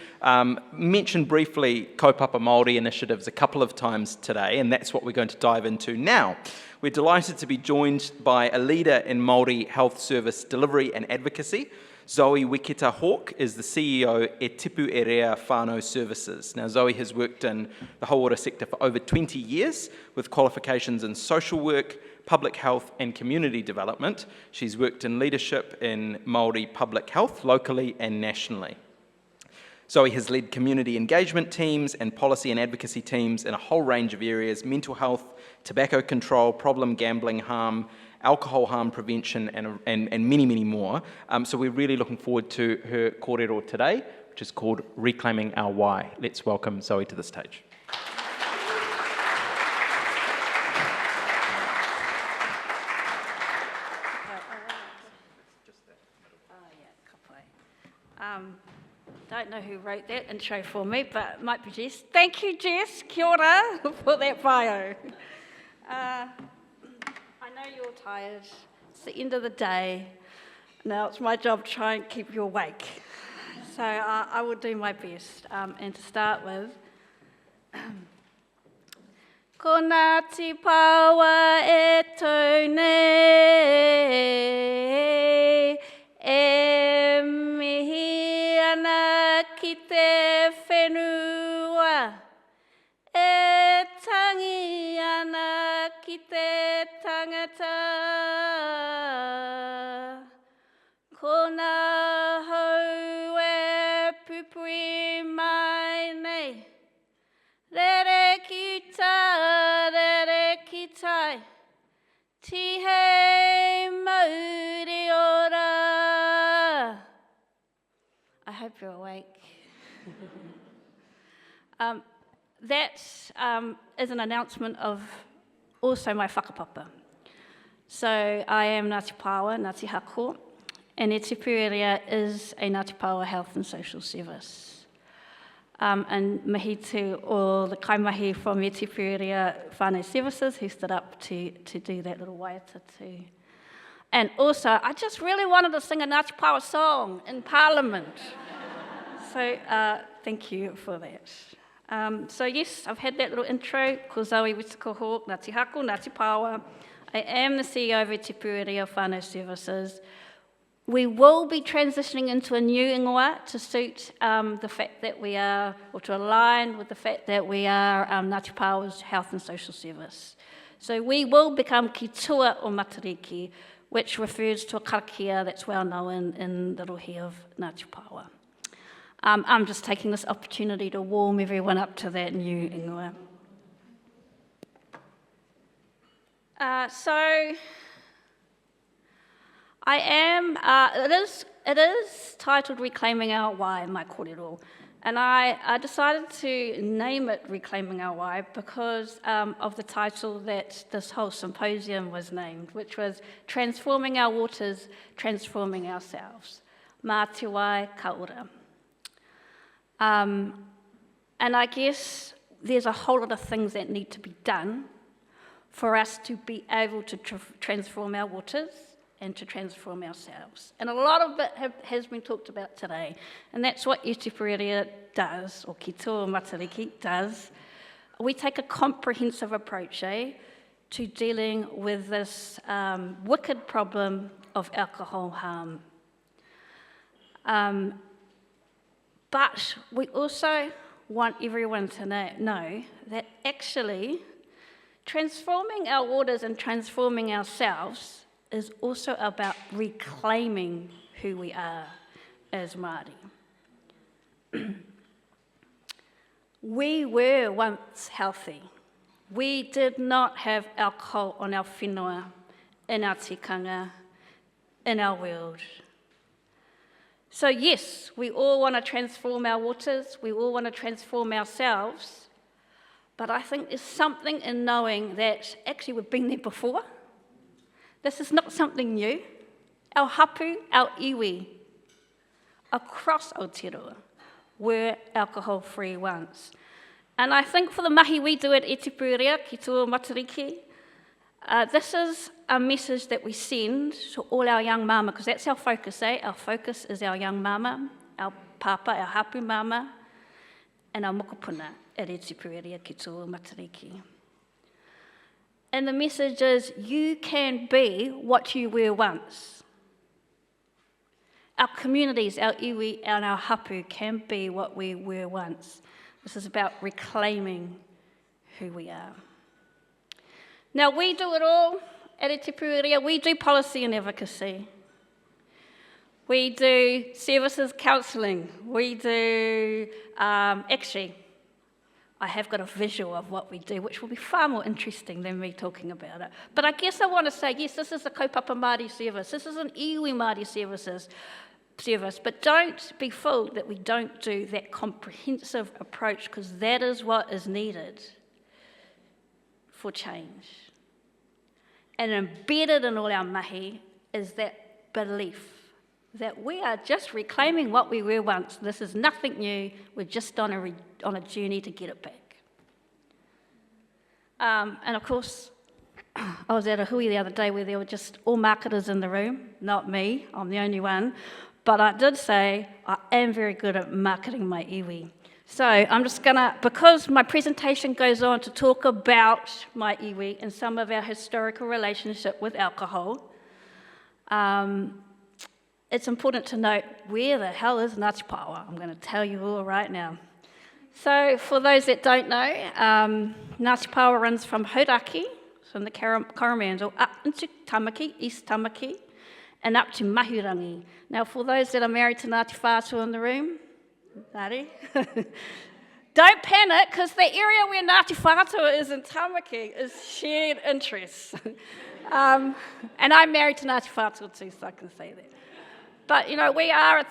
mentioned briefly kaupapa Māori initiatives a couple of times today, and that's what we're going to dive into now. We're delighted to be joined by a leader in Māori health service delivery and advocacy. Zoe Witika Hawke is the CEO at Tipu Whānau Services. Now, Zoe has worked in the whole water sector for over 20 years with qualifications in social work, public health and community development. She's worked in leadership in Māori public health locally and nationally. Zoe has led community engagement teams and policy and advocacy teams in a whole range of areas: mental health, tobacco control, problem gambling harm, alcohol harm prevention, and many, many more. So we're really looking forward to her kōrero today, which is called Reclaiming Our Why. Let's welcome Zoe to the stage. Don't know who wrote that intro for me, but it might be Jess. Thank you, Jess. Kia ora for that bio. I know you're tired. It's the end of the day. Now it's my job to try and keep you awake. So I will do my best. And to start with, ko Ngāti Pawa e tōnei, e mihi ana ki te whenua, e tangi ana ki te tangata. Ko ngā hau e pupui mai nei, rere ki tā, rere ki tai, tihei mauri ora. I hope you're awake. That is an announcement of also my whakapapa. So I am Ngāti Pawa, Ngāti Hako, and e Tipu area is a Ngāti Pawa Health and Social Service. And mihi to all the kaimahi from e Tipu area Whānau Services who stood up to do that little waiata too. And also, I just really wanted to sing a Ngāti Pawa song in Parliament. So thank you for that. So yes, I've had that little intro. Ko Zoe Witika Hawke, Ngāti Hako, Ngāti Pawa. I am the CEO of e Tipu area Whānau Services. We will be transitioning into a new ingoa to suit the fact that we are, or to align with the fact that we are Ngāti Pawa's Health and Social Service. So we will become ki tua o Matariki, which refers to a karakia that's well known in the rohi of Ngāti Pawa. I'm just taking this opportunity to warm everyone up to that new ingoa. So I am, it is titled Reclaiming Our Wai, my kōrero, and I decided to name it Reclaiming Our Wai because of the title that this whole symposium was named, which was Transforming Our Waters, Transforming Ourselves. Mā te wai ka ora. And I guess there's a whole lot of things that need to be done for us to be able to transform our waters and to transform ourselves. And a lot of it has been talked about today, and that's what e Tipu area does, or ki toa Matariki does. We take a comprehensive approach to dealing with this wicked problem of alcohol harm. But we also want everyone to know that actually transforming our waters and transforming ourselves is also about reclaiming who we are as Māori. We were once healthy. We did not have alcohol on our whenua, in our tikanga, in our world. So yes, we all want to transform our waters, we all want to transform ourselves, but I think there's something in knowing that actually we've been there before. This is not something new. Our hapu, our iwi, across Aotearoa were alcohol-free once. And I think for the mahi we do at e Tipu area, ki toa Matariki, this is a message that we send to all our young mama, because that's our focus, Our focus is our young mama, our papa, our hapu mama, and our mokopuna at e Tipu area, ki toa Matariki. And the message is, you can be what you were once. Our communities, our iwi, and our hapu can be what we were once. This is about reclaiming who we are. Now, we do it all at e Tipu area. We do policy and advocacy. We do services counselling. We do, actually, I have got a visual of what we do, which will be far more interesting than me talking about it. But I guess I want to say, yes, this is a kaupapa Māori service. This is an iwi Māori service, but don't be fooled that we don't do that comprehensive approach, because that is what is needed for change. And embedded in all our mahi is that belief that we are just reclaiming what we were once. This is nothing new. We're just on a journey to get it back. And of course, I was at a hui the other day where there were just all marketers in the room, not me, I'm the only one. But I did say I am very good at marketing my iwi. So I'm just gonna, because my presentation goes on to talk about my iwi and some of our historical relationship with alcohol, it's important to note, where the hell is Ngāti Pawa? I'm gonna tell you all right now. So for those that don't know, Ngāti Pawa runs from Hauraki, from the Coromandel, up into Tamaki, East Tamaki, and up to Mahurangi. Now for those that are married to Ngāti Whātua in the room, Ngāti, don't panic, because the area where Ngāti Whātua is in Tamaki is shared interests. And I'm married to Ngāti Whātua too, so I can say that. But, you know, we are a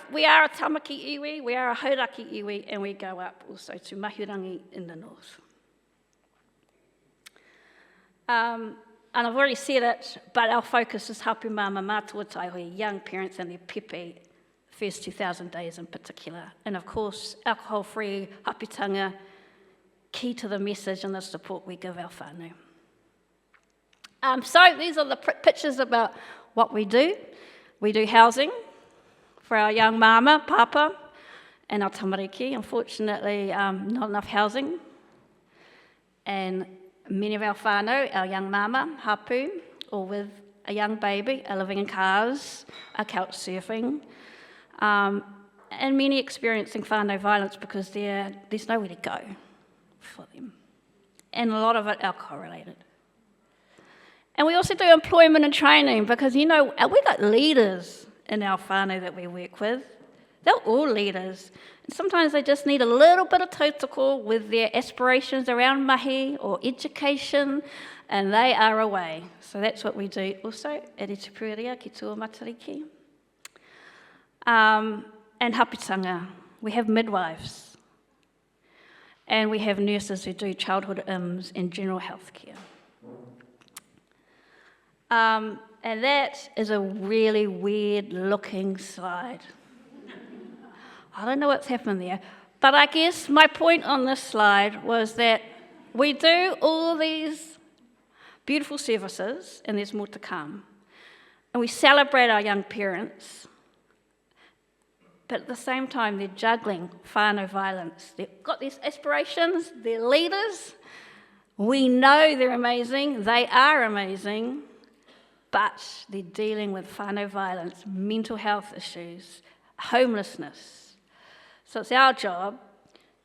Tamaki iwi, we are a Hauraki iwi, and we go up also to Mahurangi in the north. And I've already said it, but our focus is hapu mama mātuataihui, young parents and their pepe, first 2,000 days in particular. And of course, alcohol-free hapitanga, key to the message and the support we give our whānau. So these are the pictures about what we do. We do housing for our young mama, papa, and our tamariki. Unfortunately, not enough housing. And many of our whānau, our young mama, hapu, or with a young baby, are living in cars, are couch surfing, and many experiencing whānau violence because there's nowhere to go for them. And a lot of it alcohol related. And we also do employment and training because, you know, we've got leaders in our whānau that we work with. They're all leaders. And sometimes they just need a little bit of tautoko with their aspirations around mahi or education, and they are away. So that's what we do also at Tipu ki tua matariki. And hapitanga. We have midwives. And we have nurses who do childhood IMS and general health care. And that is a really weird looking slide. I don't know what's happened there, but I guess my point on this slide was that we do all these beautiful services, and there's more to come, and we celebrate our young parents, but at the same time they're juggling whānau violence. They've got these aspirations, they're leaders, we know they're amazing, they are amazing, but they're dealing with whānau violence, mental health issues, homelessness. So it's our job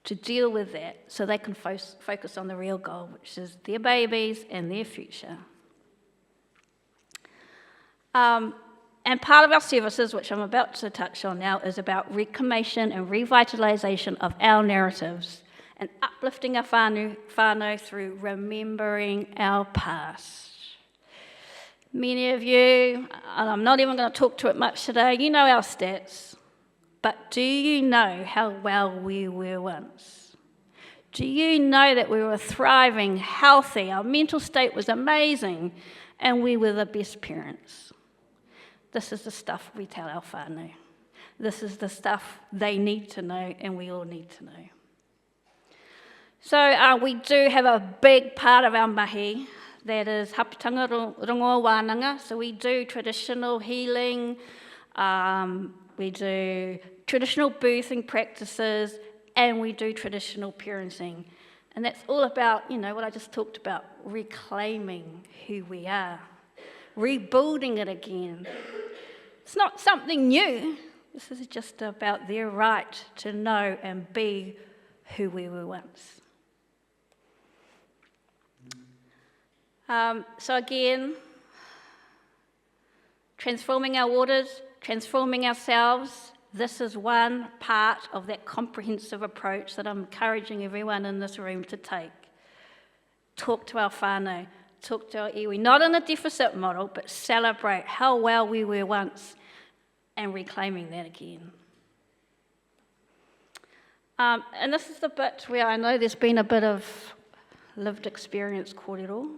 to deal with that so they can focus on the real goal, which is their babies and their future. And part of our services, which I'm about to touch on now, is about reclamation and revitalisation of our narratives and uplifting our whānau through remembering our past. Many of you, and I'm not even going to talk to it much today, you know our stats, but do you know how well we were once? Do you know that we were thriving, healthy, our mental state was amazing, and we were the best parents? This is the stuff we tell our whānau. This is the stuff they need to know, and we all need to know. So we do have a big part of our mahi that is hapitanga rongoa wānanga. So we do traditional healing, we do traditional birthing practices, and we do traditional parenting. And that's all about, you know, what I just talked about, reclaiming who we are, rebuilding it again. It's not something new. This is just about their right to know and be who we were once. So again, transforming our waters, transforming ourselves, this is one part of that comprehensive approach that I'm encouraging everyone in this room to take. Talk to our whānau, talk to our iwi, not in a deficit model, but celebrate how well we were once and reclaiming that again. And this is the bit where I know there's been a bit of lived experience kōrero.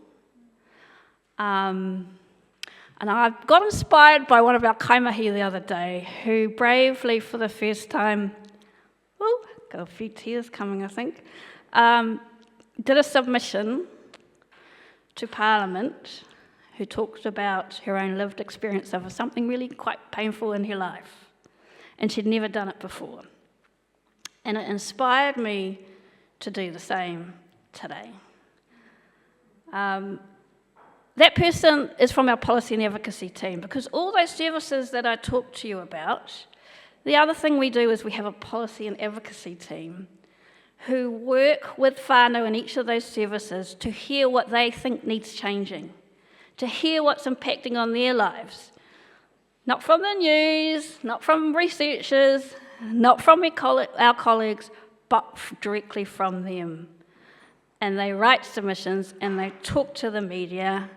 And I got inspired by one of our kaimahi the other day, who bravely, for the first time, got a few tears coming, I think, did a submission to Parliament, who talked about her own lived experience of something really quite painful in her life. and she'd never done it before. And it inspired me to do the same today. That person is from our policy and advocacy team, because all those services that I talked to you about, the other thing we do is we have a policy and advocacy team who work with whānau in each of those services to hear what they think needs changing, to hear what's impacting on their lives. Not from the news, not from researchers, not from our colleagues, but directly from them. And they write submissions and they talk to the media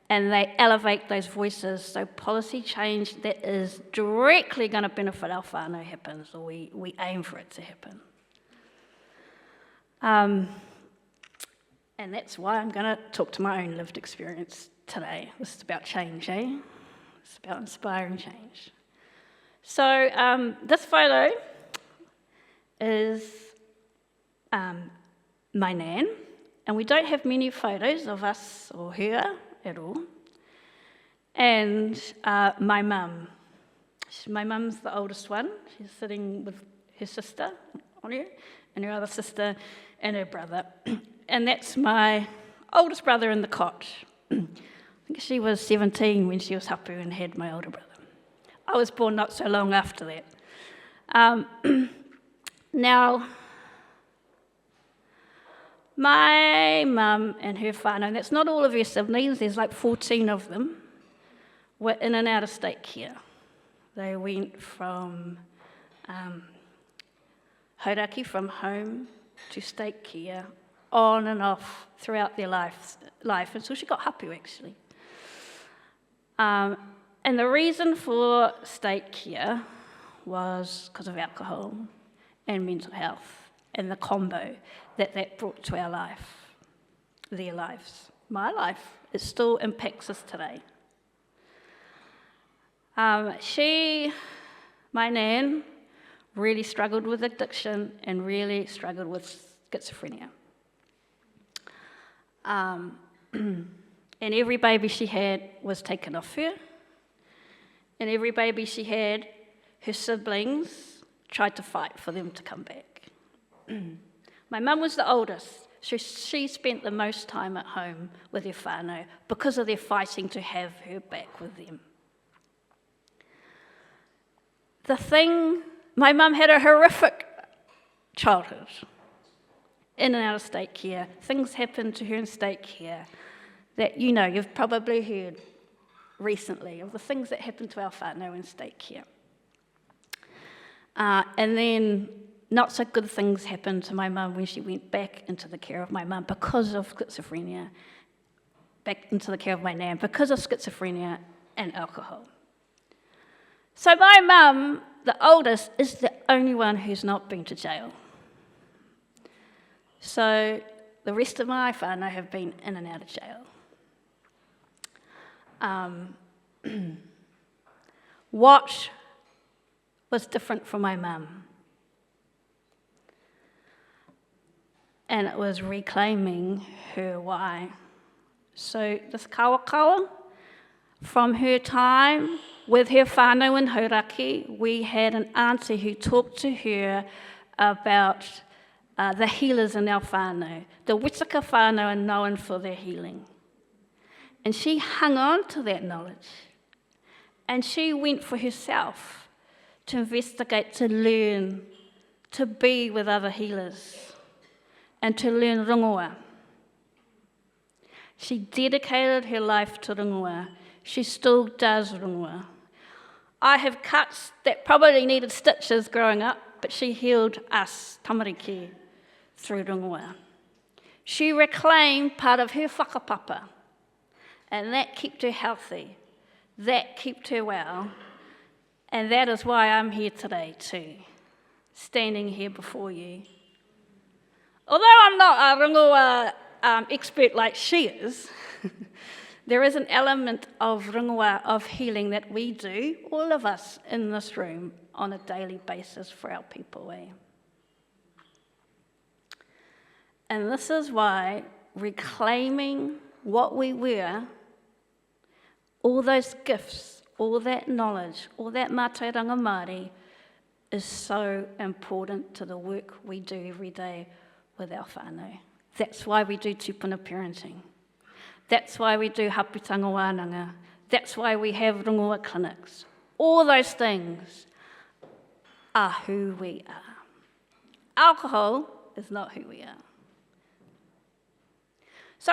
and they elevate those voices so policy change that is directly going to benefit our whānau happens, or we aim for it to happen. And that's why I'm going to talk to my own lived experience today. This is about change, eh? It's about inspiring change. So this photo is my nan, and we don't have many photos of us or her at all. And my mum. My mum's the oldest one. She's sitting with her sister on her, and her other sister and her brother. And that's my oldest brother in the cot. I think she was 17 when she was hapu and had my older brother. I was born not so long after that. Now, my mum and her whānau, and that's not all of her siblings, there's like 14 of them, were in and out of state care. They went from hauraki, from home to state care, on and off throughout their life until she got hapu, actually. And the reason for state care was because of alcohol and mental health and the combo that brought to our life, their lives. My life, it still impacts us today. My nan, really struggled with addiction and really struggled with schizophrenia. And every baby she had was taken off her. And every baby she had, her siblings tried to fight for them to come back. My mum was the oldest, so she spent the most time at home with her whānau because of their fighting to have her back with them. My mum had a horrific childhood, in and out of state care. Things happened to her in state care that you've probably heard recently of the things that happened to our whānau in state care. And then not so good things happened to my mum when she went back into the care of my mum because of schizophrenia, back into the care of my nan because of schizophrenia and alcohol. So my mum, the oldest, is the only one who's not been to jail. So the rest of my whānau have been in and out of jail. What was different for my mum? And it was reclaiming her why. So this kawakawa, from her time with her whānau in Hauraki, we had an auntie who talked to her about the healers in our whānau. The Witika whānau are known for their healing. And she hung on to that knowledge. And she went for herself to investigate, to learn, to be with other healers, and to learn rongoa. She dedicated her life to rongoa. She still does rongoa. I have cuts that probably needed stitches growing up, but she healed us, tamariki, through rongoa. She reclaimed part of her whakapapa, and that kept her healthy. That kept her well. And that is why I'm here today too, standing here before you. Although I'm not a rongoa expert like she is, there is an element of rongoa, of healing that we do, all of us in this room, on a daily basis for our people. And this is why reclaiming what we were, all those gifts, all that knowledge, all that mātauranga Māori, is so important to the work we do every day with our whānau. That's why we do tupuna parenting. That's why we do haputanga wānanga. That's why we have rongoa clinics. All those things are who we are. Alcohol is not who we are. So,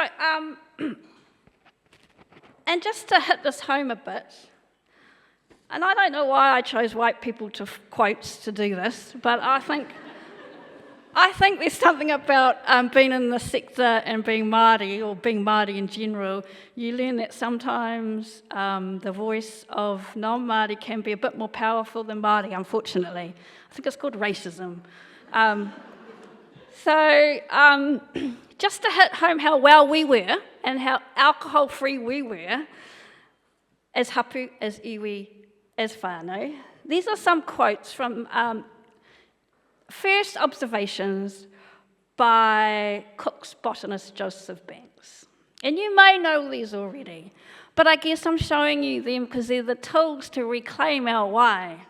and just to hit this home a bit, and I don't know why I chose white people to quotes to do this, but I think there's something about being in the sector and being Māori, or being Māori in general. You learn that sometimes the voice of non-Māori can be a bit more powerful than Māori, unfortunately. I think it's called racism. Just to hit home how well we were and how alcohol-free we were as hapu, as iwi, as whānau, these are some quotes from first observations by Cook's botanist Joseph Banks. And you may know these already, but I guess I'm showing you them because they're the tools to reclaim our why.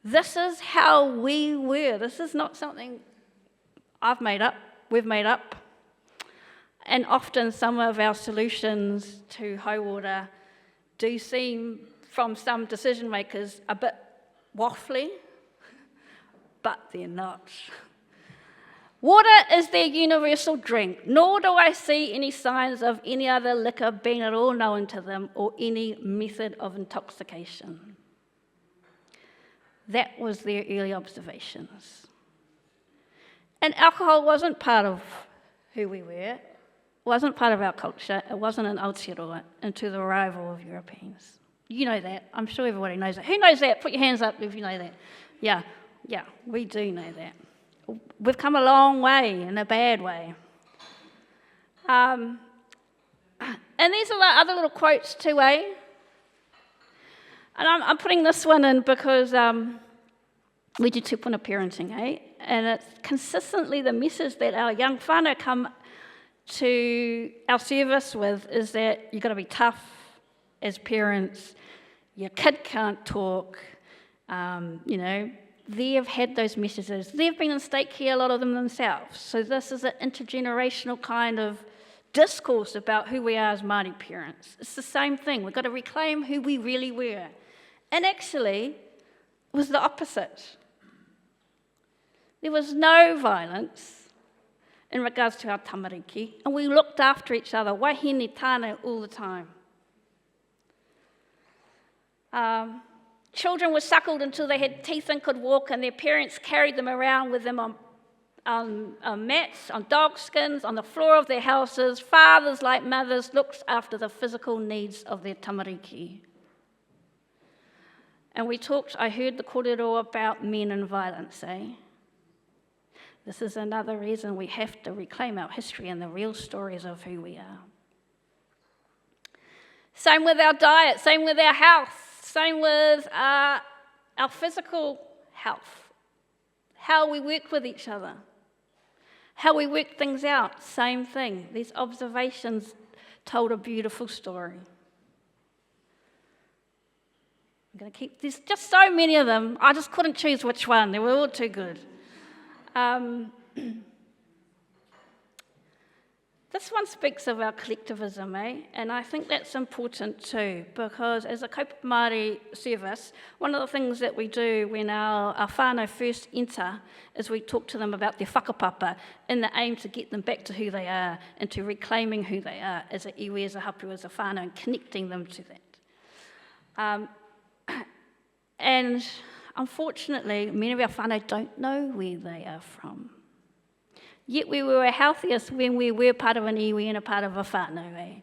This is how we were. This is not something I've made up, we've made up. And often some of our solutions to hauora do seem, from some decision makers, a bit waffly, but they're not. Water is their universal drink, nor do I see any signs of any other liquor being at all known to them or any method of intoxication. That was their early observations. And alcohol wasn't part of who we were, wasn't part of our culture, it wasn't an Aotearoa until the arrival of Europeans. You know that, I'm sure everybody knows that. Who knows that? Put your hands up if you know that. Yeah, we do know that. We've come a long way in a bad way. And these are other little quotes too, eh? And I'm putting this one in because we do tupuna parenting, eh? And it's consistently the message that our young whānau come to our service with is that you've got to be tough as parents, your kid can't talk, they've had those messages. They've been in state care, a lot of them themselves. So this is an intergenerational kind of discourse about who we are as Māori parents. It's the same thing. We've got to reclaim who we really were. And actually, it was the opposite. There was no violence in regards to our tamariki, and we looked after each other, wahine tāne, all the time. Children were suckled until they had teeth and could walk, and their parents carried them around with them on mats, on dog skins, on the floor of their houses. Fathers, like mothers, looked after the physical needs of their tamariki. And I heard the kōrero about men and violence, eh? This is another reason we have to reclaim our history and the real stories of who we are. Same with our diet, same with our health, same with our physical health, how we work with each other, how we work things out, same thing. These observations told a beautiful story. I'm going to keep, there's just so many of them, I just couldn't choose which one, they were all too good. This one speaks of our collectivism, eh? And I think that's important too, because as a kaupapa Māori service, one of the things that we do when our whānau first enter is we talk to them about their whakapapa in the aim to get them back to who they are and to reclaiming who they are as a iwi, as a hapu, as a whānau, and connecting them to that. And unfortunately, many of our whānau don't know where they are from. Yet we were healthiest when we were part of an iwi and a part of a whānau, eh?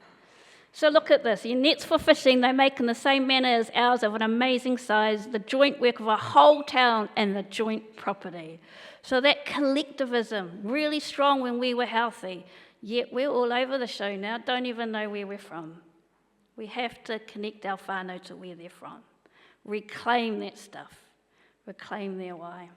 So look at this. Your nets for fishing, they make in the same manner as ours, of an amazing size, the joint work of a whole town and the joint property. So that collectivism, really strong when we were healthy, yet we're all over the show now, don't even know where we're from. We have to connect our whānau to where they're from. Reclaim that stuff. Reclaim their why.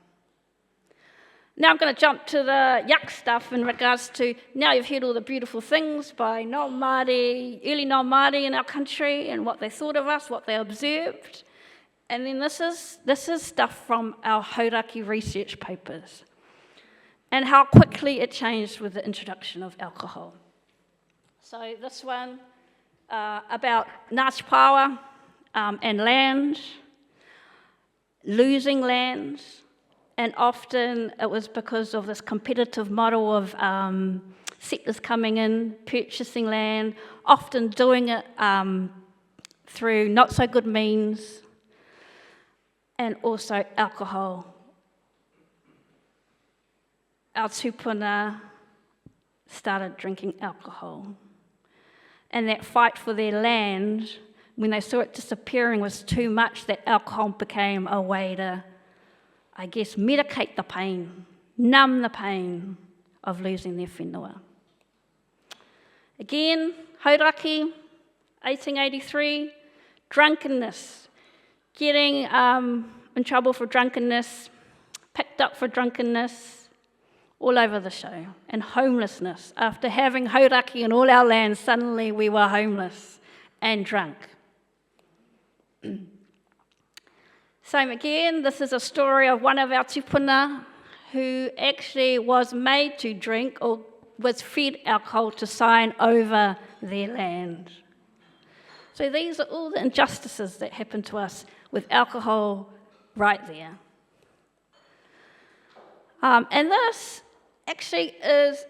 Now I'm going to jump to the yuck stuff in regards to, now you've heard all the beautiful things by non-Māori, early non-Māori in our country and what they thought of us, what they observed. And then this is stuff from our Hauraki research papers, and how quickly it changed with the introduction of alcohol. So this one about Ngāti Pawa and land, losing land, and often it was because of this competitive model of settlers coming in, purchasing land, often doing it through not so good means, and also alcohol. Our tupuna started drinking alcohol. And that fight for their land, when they saw it disappearing, was too much, that alcohol became a way to, I guess, medicate the pain, numb the pain of losing their whenua. Again, Hauraki, 1883, drunkenness, getting in trouble for drunkenness, picked up for drunkenness, all over the show. And homelessness. After having Hauraki in all our lands, suddenly we were homeless and drunk. Same again, this is a story of one of our tupuna who actually was made to drink or was fed alcohol to sign over their land. So these are all the injustices that happen to us with alcohol right there. And this actually is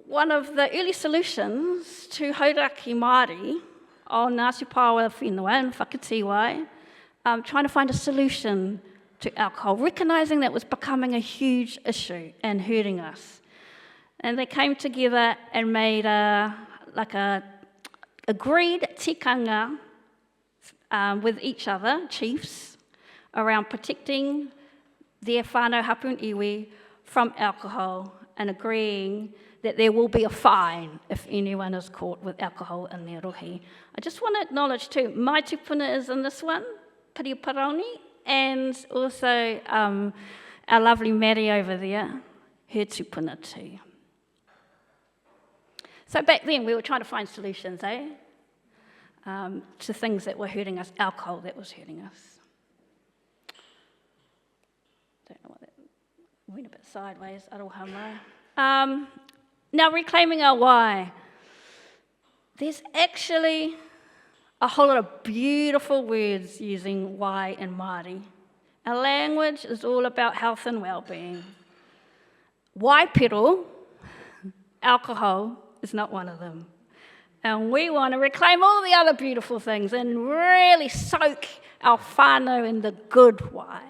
one of the early solutions to Hauraki Māori o Ngāti Pawa whenua and whakatiwai, trying to find a solution to alcohol, recognising that it was becoming a huge issue and hurting us. And they came together and made agreed tikanga with each other, chiefs, around protecting their whānau hapu and iwi from alcohol and agreeing that there will be a fine if anyone is caught with alcohol in their rohi. I just want to acknowledge too, my tupuna is in this one, Piri Paroni, and also our lovely Mary over there, her tupuna too. So back then we were trying to find solutions, to things that were hurting us, alcohol that was hurting us. Don't know what that went a bit sideways, aroha. Now reclaiming our why. There's actually a whole lot of beautiful words using why in Māori. Our language is all about health and well-being. Waipiro, alcohol, is not one of them. And we want to reclaim all the other beautiful things and really soak our whānau in the good why.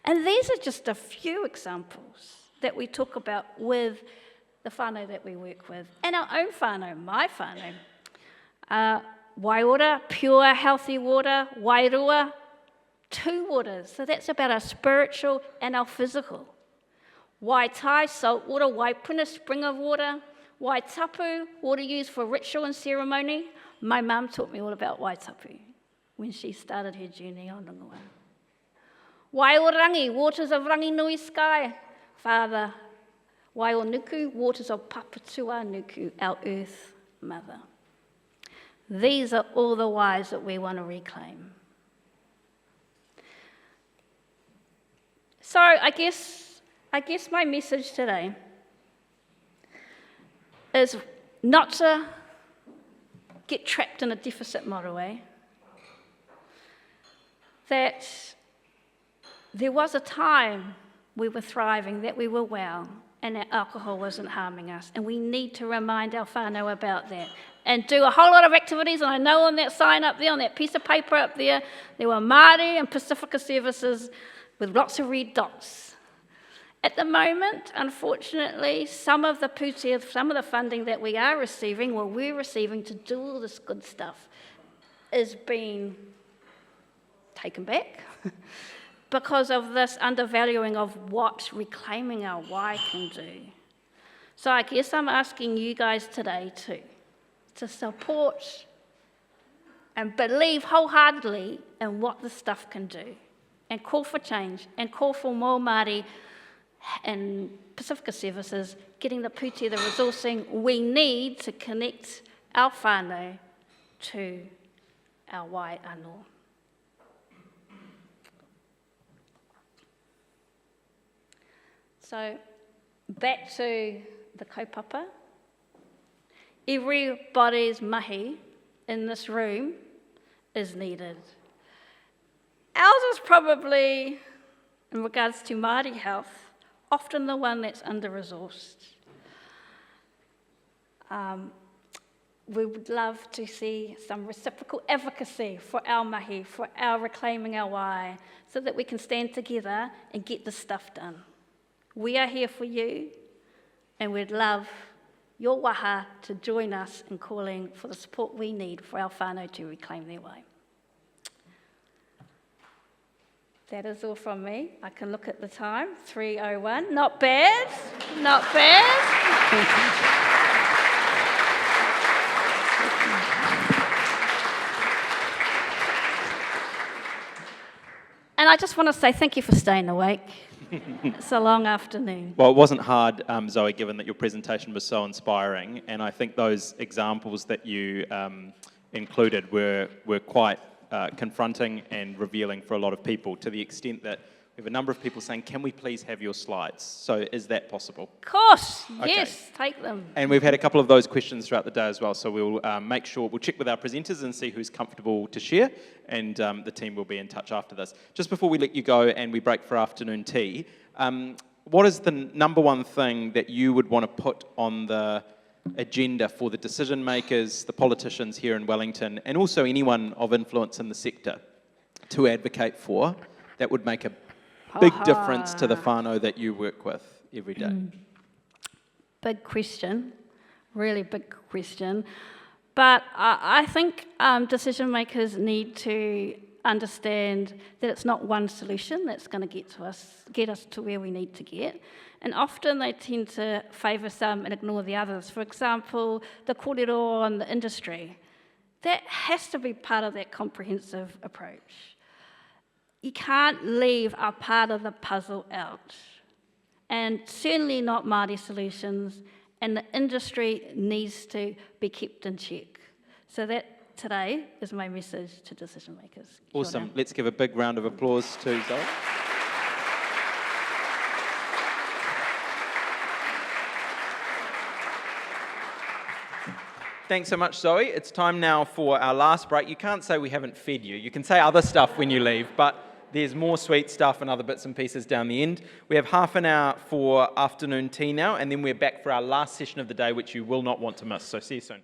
And these are just a few examples that we talk about with the whānau that we work with. And our own whānau, my whānau. Waiora, pure, healthy water. Wairua, 2 waters. So that's about our spiritual and our physical. Waitai, salt water. Waipuna, spring of water. Waitapu, water used for ritual and ceremony. My mum taught me all about Waitapu when she started her journey on Rongoa. Waiorangi, waters of rangi nui sky. Father, Waionuku, waters of Papatua Nuku, our earth mother. These are all the whys that we want to reclaim. So I guess my message today is not to get trapped in a deficit model, that there was a time we were thriving, that we were well, and that alcohol wasn't harming us. And we need to remind our whānau about that. And do a whole lot of activities, and I know on that sign up there, on that piece of paper up there, there were Māori and Pacifica services with lots of red dots. At the moment, unfortunately, some of the putia, some of the funding that we are receiving, well, we're receiving to do all this good stuff, is being taken back because of this undervaluing of what reclaiming our why can do. So I guess I'm asking you guys today too, to support and believe wholeheartedly in what this stuff can do, and call for change, and call for more Māori and Pacifica services, getting the putia, the resourcing we need to connect our whānau to our wai anō. So back to the kaupapa. Everybody's mahi in this room is needed. Ours is probably, in regards to Māori health, often the one that's under-resourced. We would love to see some reciprocal advocacy for our mahi, for our reclaiming our wai, so that we can stand together and get this stuff done. We are here for you, and we'd love your waha to join us in calling for the support we need for our whānau to reclaim their wai. That is all from me. I can look at the time, 3:01. Not bad, not bad. And I just want to say thank you for staying awake. It's a long afternoon. Well, it wasn't hard, Zoe, given that your presentation was so inspiring, and I think those examples that you included were quite confronting and revealing for a lot of people, to the extent that we have a number of people saying, can we please have your slides? So is that possible? Of course, Okay. yes, take them. And we've had a couple of those questions throughout the day as well, so we'll make sure, we'll check with our presenters and see who's comfortable to share, and the team will be in touch after this. Just before we let you go and we break for afternoon tea, what is the number one thing that you would want to put on the agenda for the decision makers, the politicians here in Wellington, and also anyone of influence in the sector to advocate for that would make a big difference to the whānau that you work with every day? Big question, really big question. But I think decision makers need to understand that it's not one solution that's going to get us to where we need to get. And often they tend to favour some and ignore the others. For example, the kōrero on the industry. That has to be part of that comprehensive approach. You can't leave a part of the puzzle out. And certainly not Māori solutions, and the industry needs to be kept in check. So that today is my message to decision makers. Kia Awesome. ora. Let's give a big round of applause to Zoe. Thanks so much, Zoe. It's time now for our last break. You can't say we haven't fed you. You can say other stuff when you leave, but there's more sweet stuff and other bits and pieces down the end. We have half an hour for afternoon tea now, and then we're back for our last session of the day, which you will not want to miss. So see you soon.